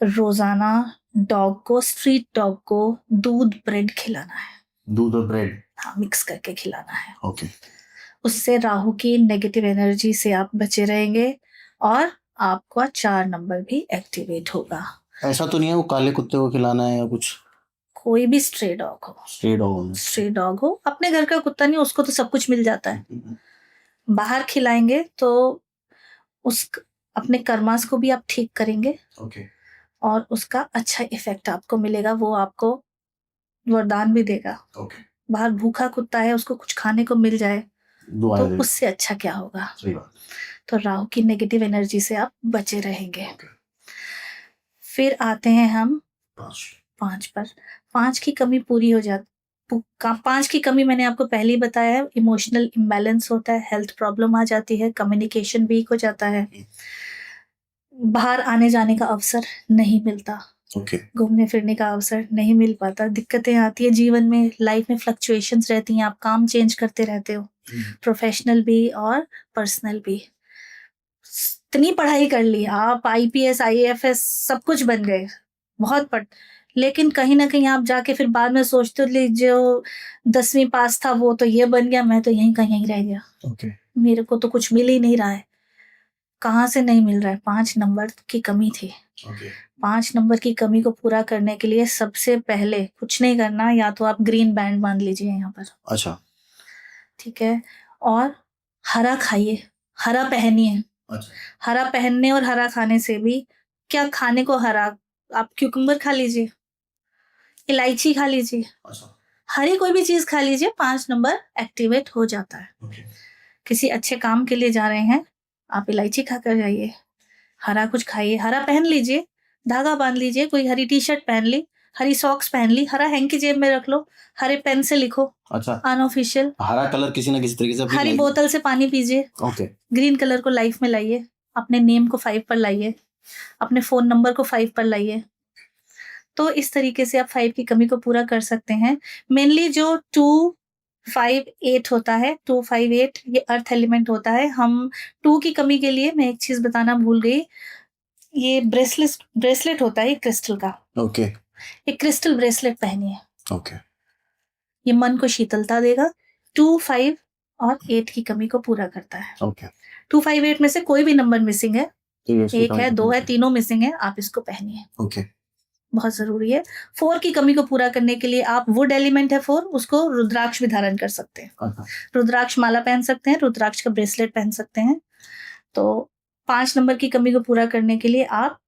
रोजाना स्ट्रीट डॉग को दूध ब्रेड खिलाना है। दूध और ब्रेड? हाँ, मिक्स करके खिलाना है। ओके। उससे राहु की नेगेटिव एनर्जी से आप बचे रहेंगे और आपका 4 नंबर भी एक्टिवेट होगा। ऐसा तो नहीं है वो काले कुत्ते को खिलाना है या कुछ? कोई भी स्ट्रे डॉग हो, स्ट्रे डॉग हो, अपने घर का कुत्ता नहीं, उसको तो सब कुछ मिल जाता है। बाहर खिलाएंगे तो उस अपने कर्मास को भी आप ठीक करेंगे ओके। और उसका अच्छा इफेक्ट आपको मिलेगा, वो आपको वरदान भी देगा। ओके। बाहर भूखा कुत्ता है, उसको कुछ खाने को मिल जाए दुआएं तो दे। उससे अच्छा क्या होगा। सही बात। तो राहु की नेगेटिव एनर्जी से आप बचे रहेंगे। ओके। फिर आते हैं हम 5 पर। 5 की कमी पूरी हो जाती, 5 की कमी मैंने आपको पहले ही बताया है, इमोशनल इम्बैलेंस होता है, हेल्थ प्रॉब्लम आ जाती है, कम्युनिकेशन वीक हो जाता है, बाहर आने जाने का अवसर नहीं मिलता, ओके। घूमने फिरने का अवसर नहीं मिल पाता, दिक्कतें आती है जीवन में, लाइफ में फ्लक्चुएशंस रहती हैं, आप काम चेंज करते रहते हो, प्रोफेशनल भी और पर्सनल भी। इतनी पढ़ाई कर ली आप, आईपीएस आईएएस सब कुछ बन गए, बहुत पढ़, लेकिन कहीं ना कहीं आप जाके फिर बाद में सोचते हो जो 10वीं पास था वो तो ये बन गया, मैं तो यहीं का यहीं रह गया। ओके। मेरे को तो कुछ मिल ही नहीं रहा है। कहाँ से नहीं मिल रहा है? 5 नंबर की कमी थी। ओके। 5 नंबर की कमी को पूरा करने के लिए सबसे पहले कुछ नहीं करना, या तो आप ग्रीन बैंड बांध लीजिए यहाँ पर। अच्छा। ठीक है। और हरा खाइए, हरा पहनिए। अच्छा। हरा पहनने और हरा खाने से भी, क्या खाने को हरा, आप क्यूकम्बर खा लीजिए, इलायची खा लीजिए, अच्छा। हरी कोई भी चीज खा लीजिए, 5 नंबर एक्टिवेट हो जाता है। ओके। किसी अच्छे काम के लिए जा रहे हैं, आप इलायची खाकर जाइए, हरा कुछ खाइए, हरा पहन लीजिए, धागा बांध लीजिए, कोई हरी टी शर्ट पहन ली, हरी सॉक्स पहन ली, हरा हैंकी जेब में रख लो, हरे पेन से लिखो। अच्छा। अनऑफिशियल हरा कलर किसी ना किसी तरीके से अपनी हरी life- बोतल से पानी पीजिए। ओके। ग्रीन कलर को लाइफ में लाइए, अपने नेम को 5 पर लाइए, अपने फोन नंबर को 5 पर लाइए। तो इस तरीके से आप 5 की कमी को पूरा कर सकते हैं। मेनली जो 258 होता है, 258 ये अर्थ एलिमेंट होता है। हम 2 की कमी के लिए मैं एक चीज बताना भूल गई, ये ब्रेसलेट होता है क्रिस्टल का। ओके। एक क्रिस्टल ब्रेसलेट पहनिए, ओके। ये मन को शीतलता देगा। 2, 5 और 8 की कमी को पूरा करता है। ओके। 258 में से कोई भी नंबर मिसिंग है, तो ये इसकी 1 है, कमी 2 है, है। तीनों मिसिंग है, आप इसको पहनिए, ओके। बहुत जरूरी है। 4 की कमी को पूरा करने के लिए आप वुड एलिमेंट है 4, उसको रुद्राक्ष भी धारण कर सकते हैं। अच्छा। रुद्राक्ष माला पहन सकते हैं, रुद्राक्ष का ब्रेसलेट पहन सकते हैं। तो 5 नंबर की कमी को पूरा करने के लिए आप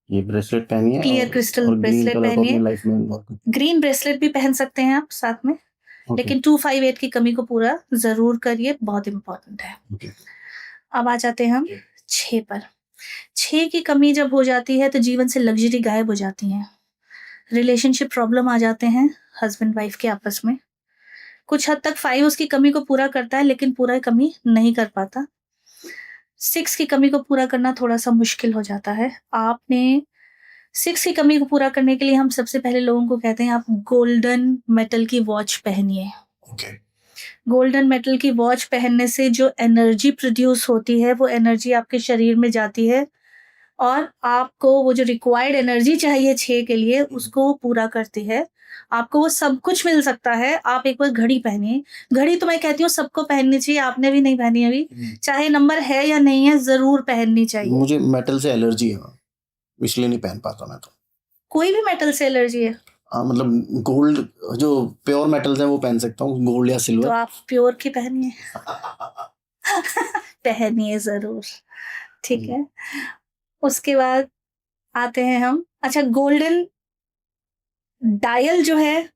ये ब्रेसलेट पहनिए क्लियर क्रिस्टल और ग्रीन ब्रेसलेट कलर को अपनी पहनिए। लाइफ में involve करिए। ग्रीन ब्रेसलेट भी पहन सकते हैं आप साथ में, ओके। लेकिन 258 की कमी को पूरा जरूर करिए, बहुत इंपॉर्टेंट है। ओके। अब आ जाते हैं हम 6 पर। 6 की कमी जब हो जाती है तो जीवन से लग्जरी गायब हो जाती है, रिलेशनशिप प्रॉब्लम आ जाते हैं हस्बैंड वाइफ के आपस में। कुछ हद तक 5 उसकी कमी को पूरा करता है, लेकिन पूरा कमी नहीं कर पाता। 6 की कमी को पूरा करना थोड़ा सा मुश्किल हो जाता है। आपने 6 की कमी को पूरा करने के लिए हम सबसे पहले लोगों को कहते हैं आप गोल्डन मेटल की वॉच पहनिए। ओके। गोल्डन मेटल की वॉच पहनने से जो एनर्जी प्रोड्यूस होती है, वो एनर्जी आपके शरीर में जाती है और आपको वो जो रिक्वायर्ड एनर्जी चाहिए 6 के लिए, उसको वो पूरा करती है। आपको वो सब कुछ मिल सकता है। आप एक बार घड़ी पहनिए, घड़ी तो मैं कहती हूँ सबको पहननी चाहिए, आपने भी नहीं पहनी अभी, चाहे नंबर है या नहीं है, जरूर पहननी चाहिए। मुझे मेटल से एलर्जी है, इसलिए नहीं पहन पाता मैं तो। कोई भी मेटल से एलर्जी है? हाँ, मतलब गोल्ड जो प्योर मेटल्स हैं वो पहन सकता हूँ, गोल्ड या तो सिल्वर। आप प्योर की पहनिए। पहनिए जरूर, ठीक है। उसके बाद आते हैं हम, अच्छा गोल्डन डायल जो है,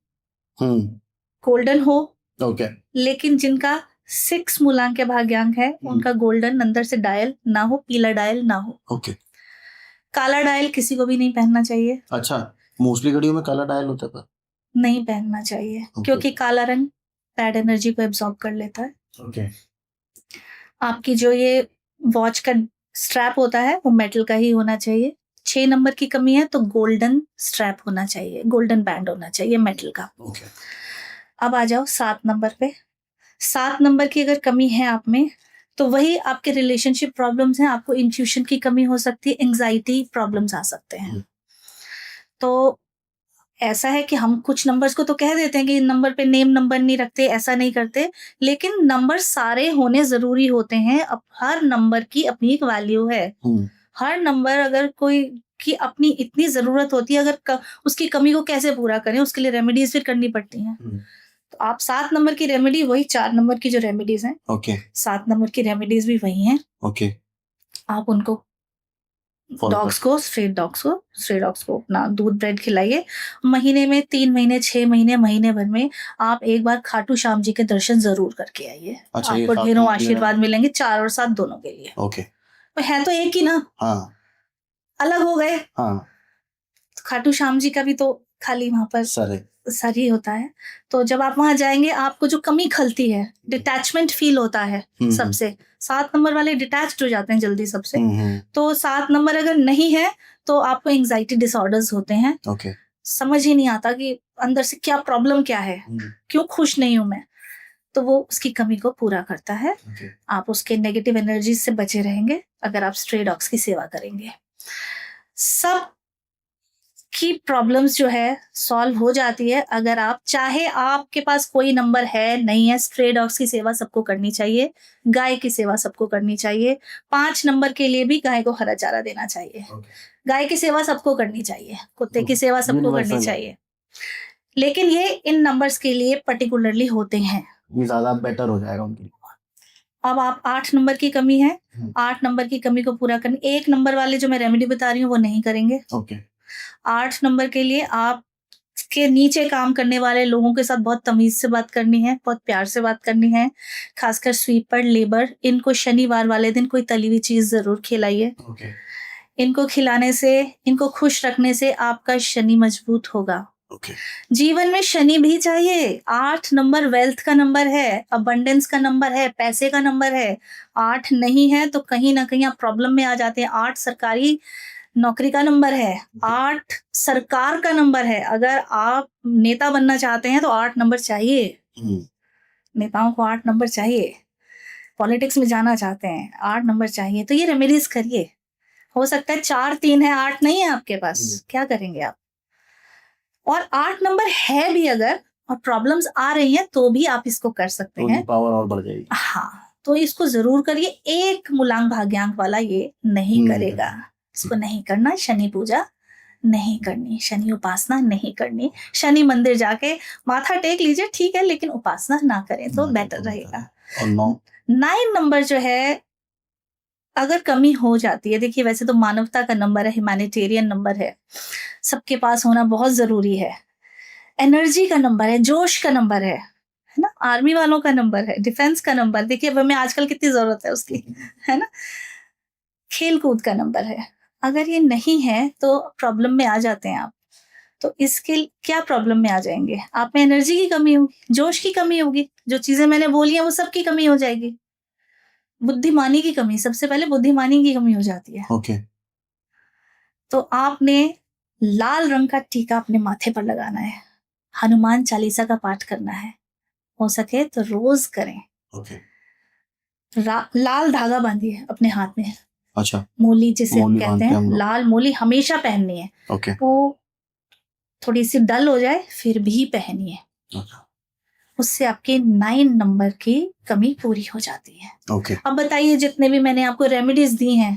गोल्डन हो, ओके। लेकिन जिनका 6 मूलांक या भाग्यांक है, उनका गोल्डन अंदर से डायल ना हो, पीला डायल ना हो। ओके। काला डायल किसी को भी नहीं पहनना चाहिए। अच्छा, मोस्टली घड़ियों में काला डायल होता है पर नहीं पहनना चाहिए, क्योंकि काला रंग बैड एनर्जी को एब्जॉर्ब कर लेता है। ओके। आपकी जो ये वॉच का स्ट्रैप होता है वो मेटल का ही होना चाहिए। 6 नंबर की कमी है तो गोल्डन स्ट्रैप होना चाहिए, गोल्डन बैंड होना चाहिए मेटल का। ओके। अब आ जाओ 7 नंबर पे। 7 नंबर की अगर कमी है आप में, तो वही आपके रिलेशनशिप प्रॉब्लम्स हैं, आपको इंट्यूशन की कमी हो सकती है, एंग्जायटी प्रॉब्लम्स आ सकते हैं। हुँ। तो ऐसा है कि हम कुछ नंबर्स को तो कह देते हैं कि इन नंबर पे नेम नंबर नहीं रखते, ऐसा नहीं करते, लेकिन नंबर सारे होने ज़रूरी होते हैं। अब हर नंबर की अपनी एक वैल्यू है। हुँ। हर नंबर अगर कोई की अपनी इतनी ज़रूरत होती है, अगर उसकी कमी को कैसे पूरा करें, उसके लिए रेमेडीज़ फिर करनी पड़ती हैं। हुँ। तो आप 7 नंबर की रेमेडी वही 4 नंबर की जो रेमेडीज़ हैं, ओके। 7 नंबर की रेमेडीज़ भी वही हैं। ओके। आप उनको फॉलो डॉग्स को स्ट्रे डॉग्स को अपना दूध ब्रेड खिलाइए। महीने में 3 महीने, 6 महीने, महीने भर में आप एक बार खाटू श्याम जी के दर्शन ज़रूर करके आइए। अच्छा, ये आपको 7 ढेरों नंबर की आशीर्वाद मिलेंगे 4 और 7 दोनों के लिए। ओके। पर है तो एक ही ना, हाँ, अलग हो गए। हाँ। तो खाटू श्याम जी का भी तो खाली वहाँ पर सर है। सर ही होता है। तो जब आप वहाँ जाएँगे आपको जो कमी खलती है, डिटैचमेंट फ़ील होता है हुँ, हुँ। सबसे। 7 नंबर वाले डिटैच्ड हो जाते हैं जल्दी सबसे। हुँ, हुँ। तो 7 नंबर अगर नहीं है, तो आपको एंग्ज़ायटी डिसऑर्डर्स होते हैं। ओके। समझ ही नहीं आता कि अंदर से क्या प्रॉब्लम क्या है? हुँ। क्यों खुश नहीं हूँ मैं? तो वो उसकी कमी को पूरा करता है। ओके। आप उसके नेगेटिव एनर्जीज़ से बचे रहेंगे, अगर आप स्ट्रे डॉग्स की सेवा करेंगे। सब की प्रॉब्लम्स जो है सॉल्व हो जाती है अगर आप चाहे आपके पास कोई नंबर है, नहीं है, स्ट्रे डॉग्स की सेवा सबको करनी चाहिए, गाय की सेवा सबको करनी चाहिए। 5 नंबर के लिए भी गाय को हरा चारा देना चाहिए। ओके। गाय की सेवा सबको करनी चाहिए, कुत्ते की सेवा सबको करनी यूनिवर्सल है। चाहिए। लेकिन ये इन नंबर्स के लिए पर्टिकुलरली होते हैं। ये ज़्यादा बेटर हो जाएगा उनके लिए। अब आप 8 नंबर की कमी है, हुँ। 8 नंबर की कमी को पूरा करने 1 नंबर वाले जो मैं रेमेडी बता रही हूँ वो नहीं करेंगे। ओके। 8 नंबर के लिए आप के नीचे काम करने वाले लोगों के साथ बहुत तमीज़ से बात करनी है, बहुत प्यार से बात करनी है। खासकर स्वीपर, लेबर, इनको शनिवार वाले दिन कोई तली हुई चीज़ ज़रूर खिलाइए। ओके। इनको खिलाने से, इनको खुश रखने से आपका शनि मजबूत होगा। ओके। जीवन में शनि भी चाहिए। 8 नंबर वेल्थ का नंबर है, अबंडेंस का नंबर है, पैसे का नंबर है। 8 नहीं है तो कहीं न कहीं आप प्रॉब्लम में आ जाते हैं। 8 सरकारी नौकरी का नंबर है, 8 सरकार का नंबर है। अगर आप नेता बनना चाहते हैं तो 8 नंबर चाहिए। हुँ। नेताओं को 8 नंबर चाहिए। पॉलिटिक्स में जाना चाहते हैं, 8 नंबर चाहिए। तो ये रेमेडीज़ करिए। हो सकता है 4, 3 है, 8 नहीं है आपके पास, हुँ। क्या करेंगे आप? और 8 नंबर है भी अगर और प्रॉब्लम्स आ रही हैं तो भी आप इसको कर सकते तो उनकी हैं। पावर और बढ़ जाएगी। हाँ, तो इसको ज़रूर करिए। एक मूलांक भाग्यांक वाला ये नहीं नहीं करेगा। करेगा। इसको नहीं करना, शनि पूजा नहीं करनी, शनि उपासना नहीं करनी। शनि मंदिर जाके माथा टेक लीजिए ठीक है, लेकिन उपासना ना करें तो बेटर रहेगा। और 9 9 नंबर जो है अगर कमी हो जाती है, देखिए वैसे तो मानवता का नंबर है, ह्यूमैनिटेरियन नंबर है, सबके पास होना बहुत ज़रूरी है। एनर्जी का नंबर है, जोश का नंबर है ना? आर्मी वालों का नंबर है, डिफेंस का नंबर, देखिए अब हमें आजकल कितनी ज़रूरत है उसकी, है ना? खेल-कूद का नंबर है। अगर ये नहीं है तो प्रॉब्लम में आ जाते हैं आप। तो इसके क्या प्रॉब्लम में आ जाएँगे? आप में एनर्जी की कमी होगी, जोश की कमी होगी, जो चीज़ें मैंने बोली हैं वो सब की कमी हो जाएगी। बुद्धिमानी की कमी, सबसे पहले बुद्धिमानी की कमी हो जाती है। ओके। तो आपने लाल रंग का टीका अपने माथे पर लगाना है, हनुमान चालीसा का पाठ करना है, हो सके तो रोज़ करें। ओके। लाल धागा बांधिए अपने हाथ में, अच्छा, मोली जिसे हम मोली कहते बाँधते हैं हैं, हम लोग। लाल मोली हमेशा पहननी है। ओके। वो थोड़ी-सी डल हो जाए फिर भी पहनिए। अच्छा। उससे आपके 9 नंबर की कमी पूरी हो जाती है। ओके। अब बताइए जितने भी मैंने आपको रेमेडीज़ दी हैं,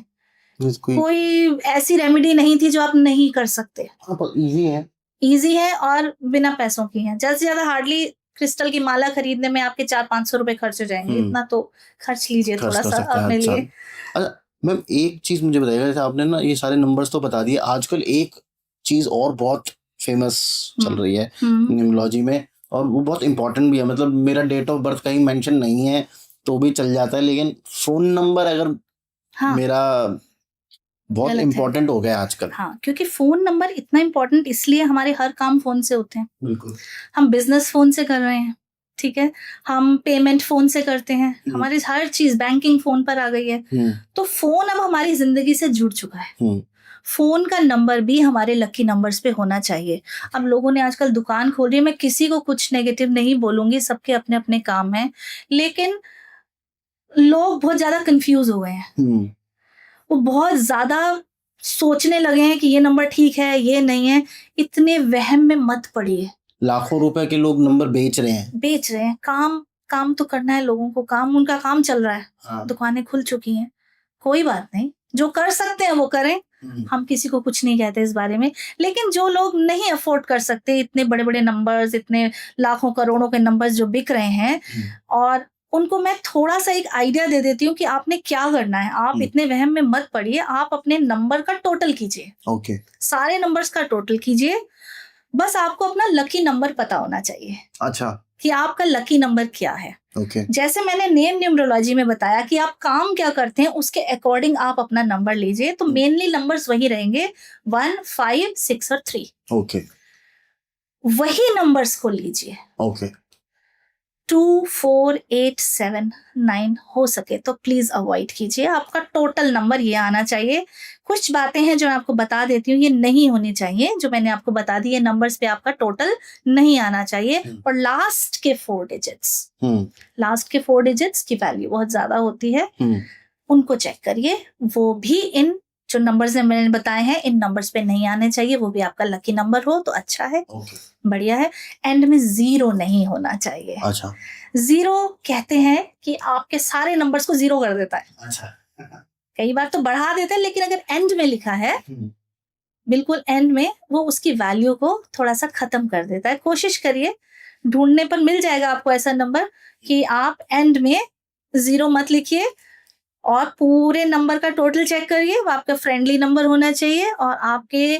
मीन्स कोई कोई ऐसी रेमेडी नहीं थी जो आप नहीं कर सकते। हाँ, पर ईज़ी है। ईज़ी है और बिना पैसों की हैं। ज़्यादा से ज़्यादा हार्डली क्रिस्टल की माला खरीदने में आपके 400-500 रुपए खर्च हो जाएँगे। हुँ। इतना तो खर्च लीजिए खर्च कर थोड़ा-सा सकते हैं अपने हर साल। लिए। अच्छा, मैम एक चीज़ मुझे बताइएगा, जैसे आपने ना ये सारे नंबर्स तो बता दिए, आजकल एक चीज़ और बहुत फ़ेमस चल हुँ। रही है हुँ। न्यूमरोलॉजी में, और वो बहुत इम्पोर्टेंट भी है। मतलब मेरा डेट ऑफ बर्थ कहीं मेंशन नहीं है, तो भी चल जाता है, लेकिन फ़ोन नंबर अगर हाँ, मेरा बहुत गलत है। इम्पोर्टेंट हो गया है आजकल। हाँ, क्योंकि फ़ोन नंबर इतना इम्पोर्टेंट इसलिए हमारे हर काम फ़ोन से होते हैं। बिल्कुल। हम बिज़नेस फ़ोन से कर रहे हैं, ठीक है, हम पेमेंट फ़ोन से करते हैं, हमारी हर चीज़ बैंकिंग फ़ोन पर आ गई है। तो फ़ोन अब हमारी ज़िंदगी से जुड़ चुका है। फ़ोन का नंबर भी हमारे लकी नंबर्स पे होना चाहिए। अब लोगों ने आजकल दुकान खोली है, मैं किसी को कुछ नेगेटिव नहीं बोलूँगी, सबके अपने-अपने काम हैं, लेकिन लोग बहुत ज़्यादा कन्फ्यूज़ हो गए हैं। वो बहुत ज़्यादा सोचने लगे हैं कि ये नंबर ठीक है, ये नहीं है। इतने वहम में मत पड़िए। लाखों रुपए के लोग नंबर बेच रहे हैं। काम काम तो करना है लोगों को, उनका काम चल रहा है। हाँ। दुकानें खुल चुकी हैं, कोई बात नहीं, जो कर सकते हैं वो करें। हम किसी को कुछ नहीं कहते इस बारे में। लेकिन जो लोग नहीं अफोर्ड कर सकते इतने बड़े-बड़े नंबर्स, इतने लाखों करोड़ों के नंबर्स जो बिक रहे हैं, और उनको मैं थोड़ा-सा एक आइडिया दे देती हूँ कि आपने क्या करना है। आप इतने वहम में मत पड़िए, आप अपने नंबर का टोटल कीजिए। ओके। सारे नंबर्स का टोटल कीजिए। बस आपको अपना लकी नंबर पता होना चाहिए। अच्छा। कि आपका लकी नंबर क्या है। ओके। जैसे मैंने नेम न्यूमरोलॉजी में बताया कि आप काम क्या करते हैं, उसके अकॉर्डिंग आप अपना नंबर लीजिए। तो मेनली नंबर्स वही रहेंगे 1, 5, 6 और 3। ओके। वही नंबर्स को लीजिए। ओके। 2, 4, 8, 7, 9 हो सके तो प्लीज अवॉइड कीजिए। आपका टोटल नंबर ये आना चाहिए। कुछ बातें हैं जो मैं आपको बता देती हूँ, ये नहीं होनी चाहिए। जो मैंने आपको बता दी है नंबर्स पे आपका टोटल नहीं आना चाहिए। और लास्ट के 4 डिजिट्स की वैल्यू बहुत ज्यादा होती है, उनको चेक करिए। वो भी इन जो नंबर्स मैंने बताए हैं, इन नंबर्स पे नहीं आने चाहिए। वो भी आपका लकी नंबर हो तो अच्छा है। बढ़िया है। एंड में 0 नहीं होना चाहिए। अच्छा। 0 कहते हैं कि आपके सारे नंबर्स को 0 कर देता है। अच्छा। कई बार तो बढ़ा देते हैं, लेकिन अगर एंड में लिखा है, बिल्कुल एंड में, वो उसकी वैल्यू को थोड़ा सा खत्म कर देता है। कोशिश करिए, ढूंढने पर मिल जाएगा आपको ऐसा नंबर कि आप एंड में 0 मत लिखिए और पूरे नंबर का टोटल चेक करिए। वो आपका फ्रेंडली नंबर होना चाहिए और आपके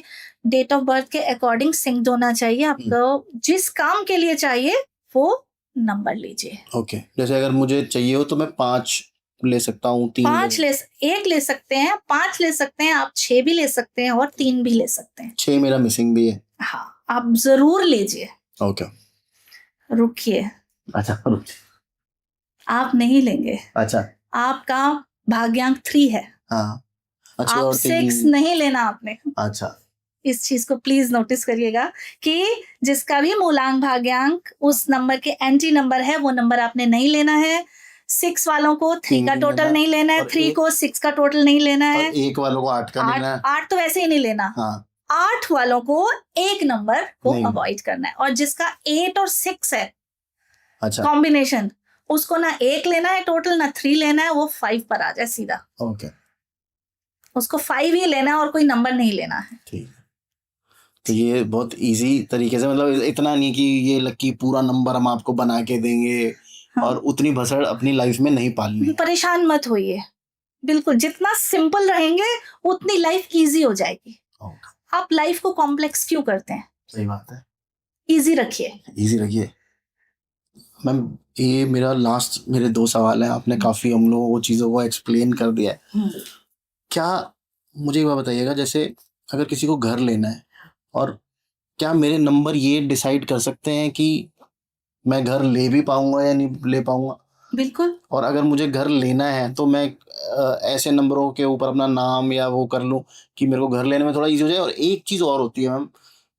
डेट ऑफ बर्थ के अकॉर्डिंग सिंक्ड होना चाहिए। आपको जिस काम के लिए चाहिए वो नंबर लीजिए। ओके। जैसे अगर मुझे चाहिए हो तो मैं 5 ले सकता हूँ, 3 1 ले सकते हैं, 5 ले सकते हैं, आप 6 भी ले सकते हैं और 3 भी ले सकते हैं। 6 मेरा मिसिंग भी है। हाँ, आप जरूर लीजिए। ओके। रुकिए, अच्छा। आप नहीं लेंगे। अच्छा। आपका भाग्यांक 3 है। हाँ। अच्छी आप और 6 नहीं लेना आपने। अच्छा। इस चीज को प्लीज नोटिस करिएगा कि जिसका भी मूलांक भाग्यांक उस नंबर के एंटी नंबर है, वो नंबर आपने नहीं लेना है। 6 वालों को 3 का टोटल नहीं लेना है, 3 को 6 का टोटल नहीं लेना है, 1 वालों को 8 का लेना है। 8 तो वैसे ही नहीं लेना। हाँ। 8 वालों को एक नंबर को अवॉइड करना है। और जिसका 8 और 6 है, अच्छा, कॉम्बिनेशन, उसको ना 1 लेना है टोटल, ना 3 लेना है, वो 5 पर आ जाए सीधा। ओके। उसको 5 ही लेना है और कोई नंबर नहीं लेना है। ठीक। तो ये बहुत इजी तरीके से, मतलब इतना नहीं कि ये लकी पूरा नंबर हम आपको बना के देंगे। हाँ। और उतनी भसड़ अपनी लाइफ में नहीं पालनी है। परेशान मत होइए, बिल्कुल जितना सिंपल रहेंगे उतनी लाइफ इजी हो जाएगी। आप लाइफ को कॉम्प्लेक्स क्यों करते हैं? सही बात है। इजी रखिए। इजी रखिए। मैम, ये मेरे 2 सवाल हैं। आपने काफी हम लोगों को चीजों को एक्सप्लेन कर दिया है। क्या, मुझे एक बात बताइएगा, जैसे अगर किसी को घर लेना है, और क्या मेरे नंबर ये डिसाइड कर सकते हैं कि मैं घर ले भी पाऊंगा या नहीं ले पाऊंगा? बिल्कुल। और अगर मुझे घर लेना है तो मैं ऐसे नंबरों के ऊपर अपना नाम या वो कर लूं कि मेरे को घर लेने में थोड़ा इजी हो जाए। और एक चीज और होती है मैम,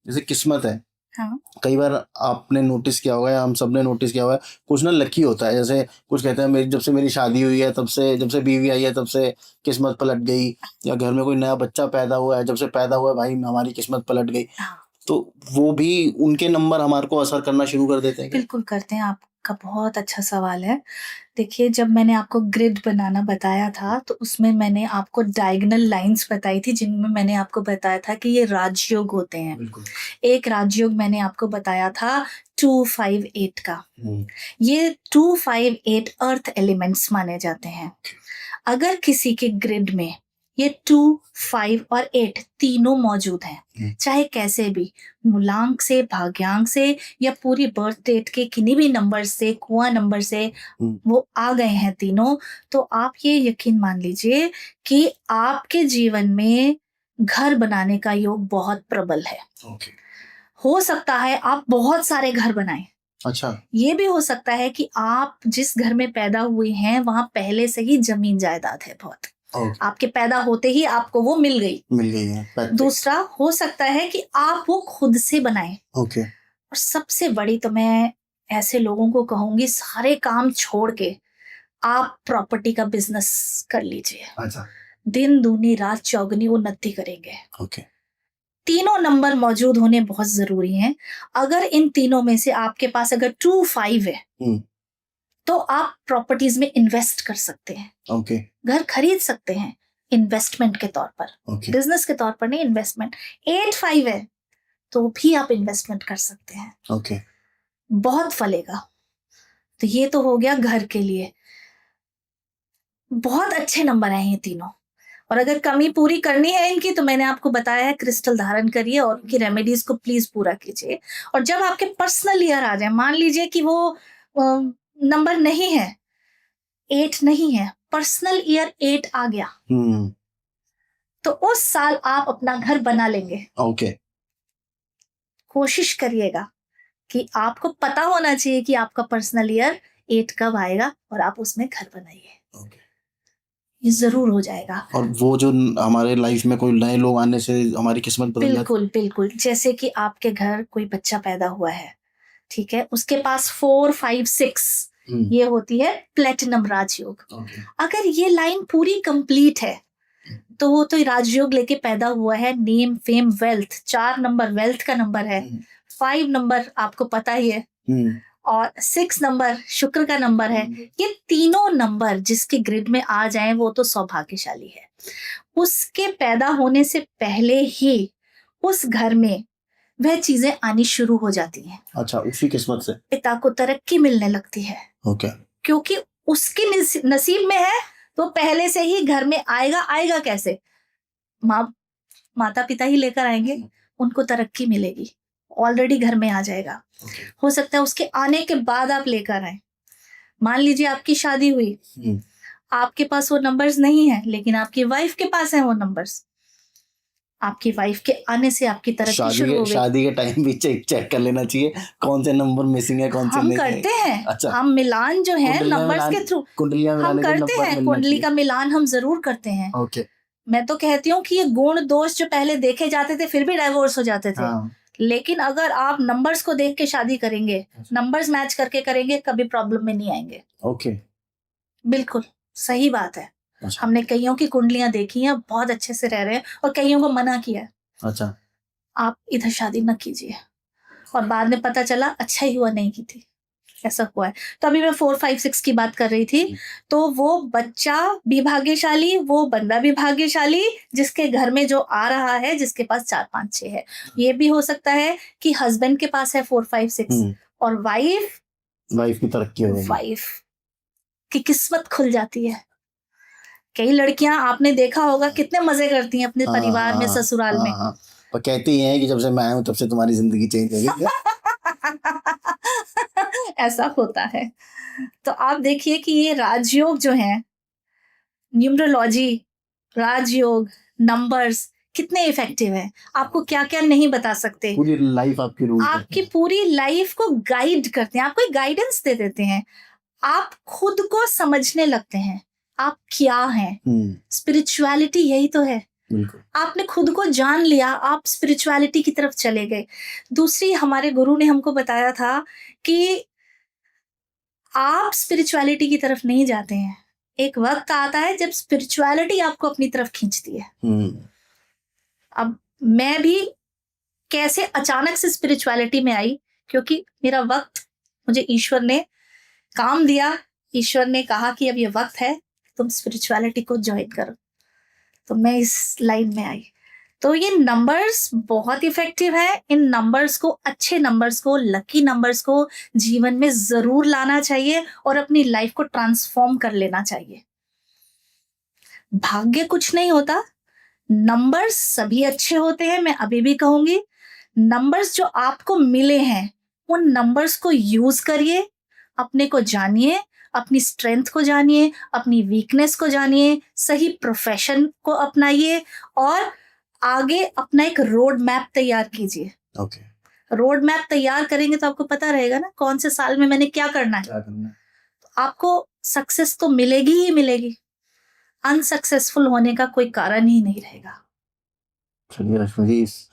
जैसे किस्मत है। हाँ। कई बार आपने नोटिस किया होगा या हम सब ने नोटिस किया होगा, कुछ ना लकी होता है। जैसे कुछ कहते हैं जब से मेरी शादी हुई है, जब से बीवी आई है, तब से किस्मत पलट गई। या घर में कोई नया बच्चा पैदा हुआ है, जब से पैदा हुआ है भाई हमारी किस्मत पलट गई। हाँ। तो वो भी उनके नंबर हमारे को असर करना शुरू कर देते हैं क्या? बिल्कुल करते हैं। आपका बहुत अच्छा सवाल है। देखिए, जब मैंने आपको ग्रिड बनाना बताया था तो उसमें मैंने आपको डायगोनल लाइंस बताई थी, जिनमें मैंने आपको बताया था कि ये राजयोग होते हैं। बिल्कुल। एक राजयोग मैंने आपको बताया था 258 का। ये 258 अर्थ एलिमेंट्स माने जाते हैं। अगर किसी के ग्रिड में ये 2, 5 और 8 तीनों मौजूद हैं, चाहे कैसे भी, मूलांक से, भाग्यांक से, या पूरी बर्थ डेट के किन्हीं भी नंबर से, कुआं नंबर से वो आ गए हैं तीनों, तो आप ये यकीन मान लीजिए कि आपके जीवन में घर बनाने का योग बहुत प्रबल है। ओके। हो सकता है आप बहुत सारे घर बनाएं, अच्छा। ये भी हो सकता है कि आप जिस घर में पैदा हुए हैं वहां पहले से ही जमीन जायदाद है बहुत, ओके। आपके पैदा होते ही आपको वो मिल गई। मिल गई है पैतृक। दूसरा हो सकता है कि आप वो खुद से बनाएं। ओके। और सबसे बड़ी तो मैं ऐसे लोगों को कहूंगी, सारे काम छोड़ के आप प्रॉपर्टी का बिजनेस कर लीजिए। अच्छा। दिन दूनी रात चौगनी उन्नति करेंगे। ओके। तीनों नंबर मौजूद होने बहुत जरूरी हैं। अगर इन तीनों में से आपके पास अगर 2 5 है तो आप प्रॉपर्टीज में इन्वेस्ट कर सकते हैं। ओके। घर खरीद सकते हैं इन्वेस्टमेंट के तौर पर, ओके। बिजनेस के तौर पर नहीं, इन्वेस्टमेंट। 8 5 है तो भी आप इन्वेस्टमेंट कर सकते हैं, ओके। बहुत फलेगा। तो ये तो हो गया घर के लिए। बहुत अच्छे नंबर हैं ये तीनों। और अगर कमी पूरी करनी है इनकी तो मैंने आपको बताया है, क्रिस्टल धारण करिए और उनकी रेमेडीज को प्लीज पूरा कीजिए। और जब आपके पर्सनल ईयर आ जाए, मान लीजिए कि वो नंबर नहीं है, 8 नहीं है, पर्सनल ईयर 8 आ गया, तो उस साल आप अपना घर बना लेंगे। ओके। कोशिश करिएगा कि आपको पता होना चाहिए कि आपका पर्सनल ईयर 8 कब आएगा और आप उसमें घर बनाइए। ओके। ये जरूर हो जाएगा। और वो जो हमारे लाइफ में कोई नए लोग आने से हमारी किस्मत बदल जाती बिल्कुल बिल्कुल। जैसे कि आपके घर कोई बच्चा पैदा हुआ है, ठीक है, उसके पास 4 5 6 ये होती है प्लेटिनम राजयोग। ओके। अगर ये लाइन पूरी कंप्लीट है तो वो तो राजयोग लेके पैदा हुआ है। Name fame wealth, 4 number wealth का नंबर है, 5 नंबर आपको पता ही है, और 6 नंबर शुक्र का नंबर है। ये तीनों नंबर जिसके ग्रिड में आ जाएं वो तो सौभाग्यशाली है। उसके पैदा होने से पहले ही उस घर में वह चीजें आनी शुरू हो जाती हैं। अच्छा, उसी किस्मत से पिता को तरक्की मिलने लगती है। ओके। क्योंकि उसके नसीब में है तो पहले से ही घर में आएगा। आएगा कैसे? माता पिता ही लेकर आएंगे, उनको तरक्की मिलेगी, ऑलरेडी घर में आ जाएगा। हो सकता है उसके आने के बाद आप लेकर आए। मान लीजिए आपकी शादी हुई, आपके पास वो नंबर्स नहीं है, लेकिन आपकी वाइफ के पास है वो नंबर्स। आपकी वाइफ के आने से आपकी तरक्की शुरू हो गई। शादी के टाइम भी चेक कर लेना चाहिए कौन से नंबर मिसिंग है, कौन से हम नहीं करते हैं। अच्छा। हम मिलान जो है नंबर्स के थ्रू हम करते हैं। कुंडली का मिलान हम जरूर करते हैं। ओके। मैं तो कहती हूँ कि ये गुण दोष जो पहले देखे जाते थे फिर भी डाइवोर्स हो जाते थे, लेकिन अगर आप नंबर्स को देख के शादी करेंगे, नंबर्स मैच करके करेंगे, कभी प्रॉब्लम में नहीं आएंगे। ओके। बिल्कुल सही बात है। अच्छा। हमने कईयों की कुंडलियां देखी हैं, बहुत अच्छे से रह रहे हैं, और कईयों को मना किया है, अच्छा, आप इधर शादी न कीजिए, और बाद में पता चला अच्छा ही हुआ नहीं की थी, ऐसा हुआ है। तो अभी मैं 4 5 6 की बात कर रही थी। तो वो बच्चा भी भाग्यशाली, वो बंदा भी भाग्यशाली जिसके घर में जो आ रहा है, जिसके पास 4 5 6 है। ये भी हो सकता है कि हस्बैंड के पास है 4 5 6 और वाइफ की तरक्की हो गई, वाइफ की किस्मत खुल जाती है। कई लड़कियां आपने देखा होगा कितने मजे करती हैं अपने परिवार में, ससुराल में। और कहती हैं कि जब से मैं आया हूं तब से तुम्हारी जिंदगी चेंज हो गई। ऐसा होता है। तो आप देखिए कि ये राजयोग जो है, न्यूमरोलॉजी, राजयोग, नंबर्स कितने इफेक्टिव है, आपको क्या क्या नहीं बता सकते। पूरी लाइफ आपकी रूल करते आपकी हैं। पूरी लाइफ को गाइड करते हैं, आपको गाइडेंस दे देते हैं। आप खुद को समझने लगते हैं आप क्या हैं। स्पिरिचुअलिटी यही तो है। बिल्कुल। आपने खुद को जान लिया, आप स्पिरिचुअलिटी की तरफ चले गए। दूसरी, हमारे गुरु ने हमको बताया था कि आप स्पिरिचुअलिटी की तरफ नहीं जाते हैं, एक वक्त आता है जब स्पिरिचुअलिटी आपको अपनी तरफ खींचती है। अब मैं भी कैसे अचानक से स्पिरिचुअलिटी में आई, क्योंकि मेरा वक्त मुझे ईश्वर ने काम दिया। ईश्वर ने कहा कि अब ये वक्त है तुम स्पिरिचुअलिटी को ज्वाइन करो, तो मैं इस लाइन में आई। तो ये नंबर्स बहुत इफेक्टिव है। इन नंबर्स को, अच्छे नंबर्स को, लकी नंबर्स को जीवन में जरूर लाना चाहिए और अपनी लाइफ को ट्रांसफॉर्म कर लेना चाहिए। भाग्य कुछ नहीं होता, नंबर्स सभी अच्छे होते हैं। मैं अभी भी कहूंगी, नंबर्स जो आपको मिले हैं उन नंबर्स को यूज करिए, अपने को जानिए, अपनी स्ट्रेंथ को जानिए, अपनी वीकनेस को जानिए, सही प्रोफेशन को अपनाइए और आगे अपना एक रोड मैप तैयार कीजिए। ओके। रोड मैप तैयार करेंगे तो आपको पता रहेगा ना कौन से साल में मैंने क्या करना है। क्या करना है। आपको सक्सेस तो मिलेगी ही मिलेगी, अनसक्सेसफुल होने का कोई कारण ही नहीं रहेगा। चलिए रश्मि जी, इस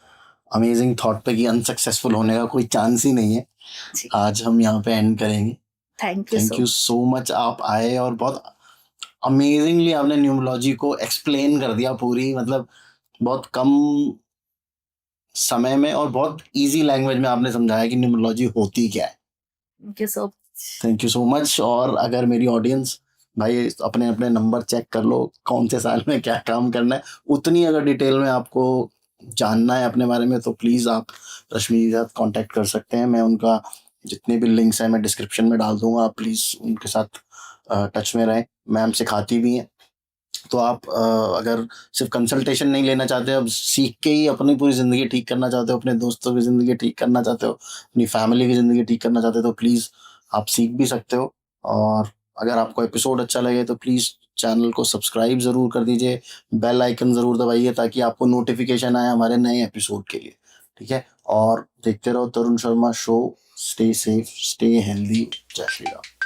अमेजिंग थॉट पे कि अनसक्सेसफुल होने का कोई चांस ही नहीं है, जी, आज हम यहाँ पे एंड करेंगे। Thank you thank so you so much, आप आए और बहुत अमेजिंगली आपने न्यूमरोलॉजी को एक्सप्लेन कर दिया पूरी, मतलब बहुत कम समय में और बहुत इजी लैंग्वेज में आपने समझाया कि न्यूमरोलॉजी होती क्या है। Thank you so thank you so much. और अगर मेरी ऑडियंस, भाई अपने अपने नंबर चेक कर लो, कौन से साल में क्या काम करना है, उतनी अगर डिटेल में आपको जानना है अपने बारे में तो प्लीज़ आप रश्मि के साथ कांटेक्ट कर सकते हैं। मैं उनका जितने भी लिंक्स हैं मैं डिस्क्रिप्शन में डाल दूंगा, आप प्लीज़ उनके साथ टच में रहें। मैम सिखाती भी हैं, तो आप अगर सिर्फ कंसल्टेशन नहीं लेना चाहते, अब सीख के ही अपनी पूरी ज़िंदगी ठीक करना चाहते हो, अपने दोस्तों की ज़िंदगी ठीक करना चाहते हो, अपनी फैमिली की ज़िंदगी ठीक करना चाहते हो, तो प्लीज़ आप सीख भी सकते हो। और अगर आपको एपिसोड अच्छा लगे तो प्लीज़ चैनल को सब्सक्राइब ज़रूर कर दीजिए, बेल आइकन ज़रूर दबाइए ताकि आपको नोटिफिकेशन आए हमारे नए एपिसोड के लिए। ठीक है, और देखते रहो Tarun Sharma show. Stay safe, stay healthy. जय श्री राम।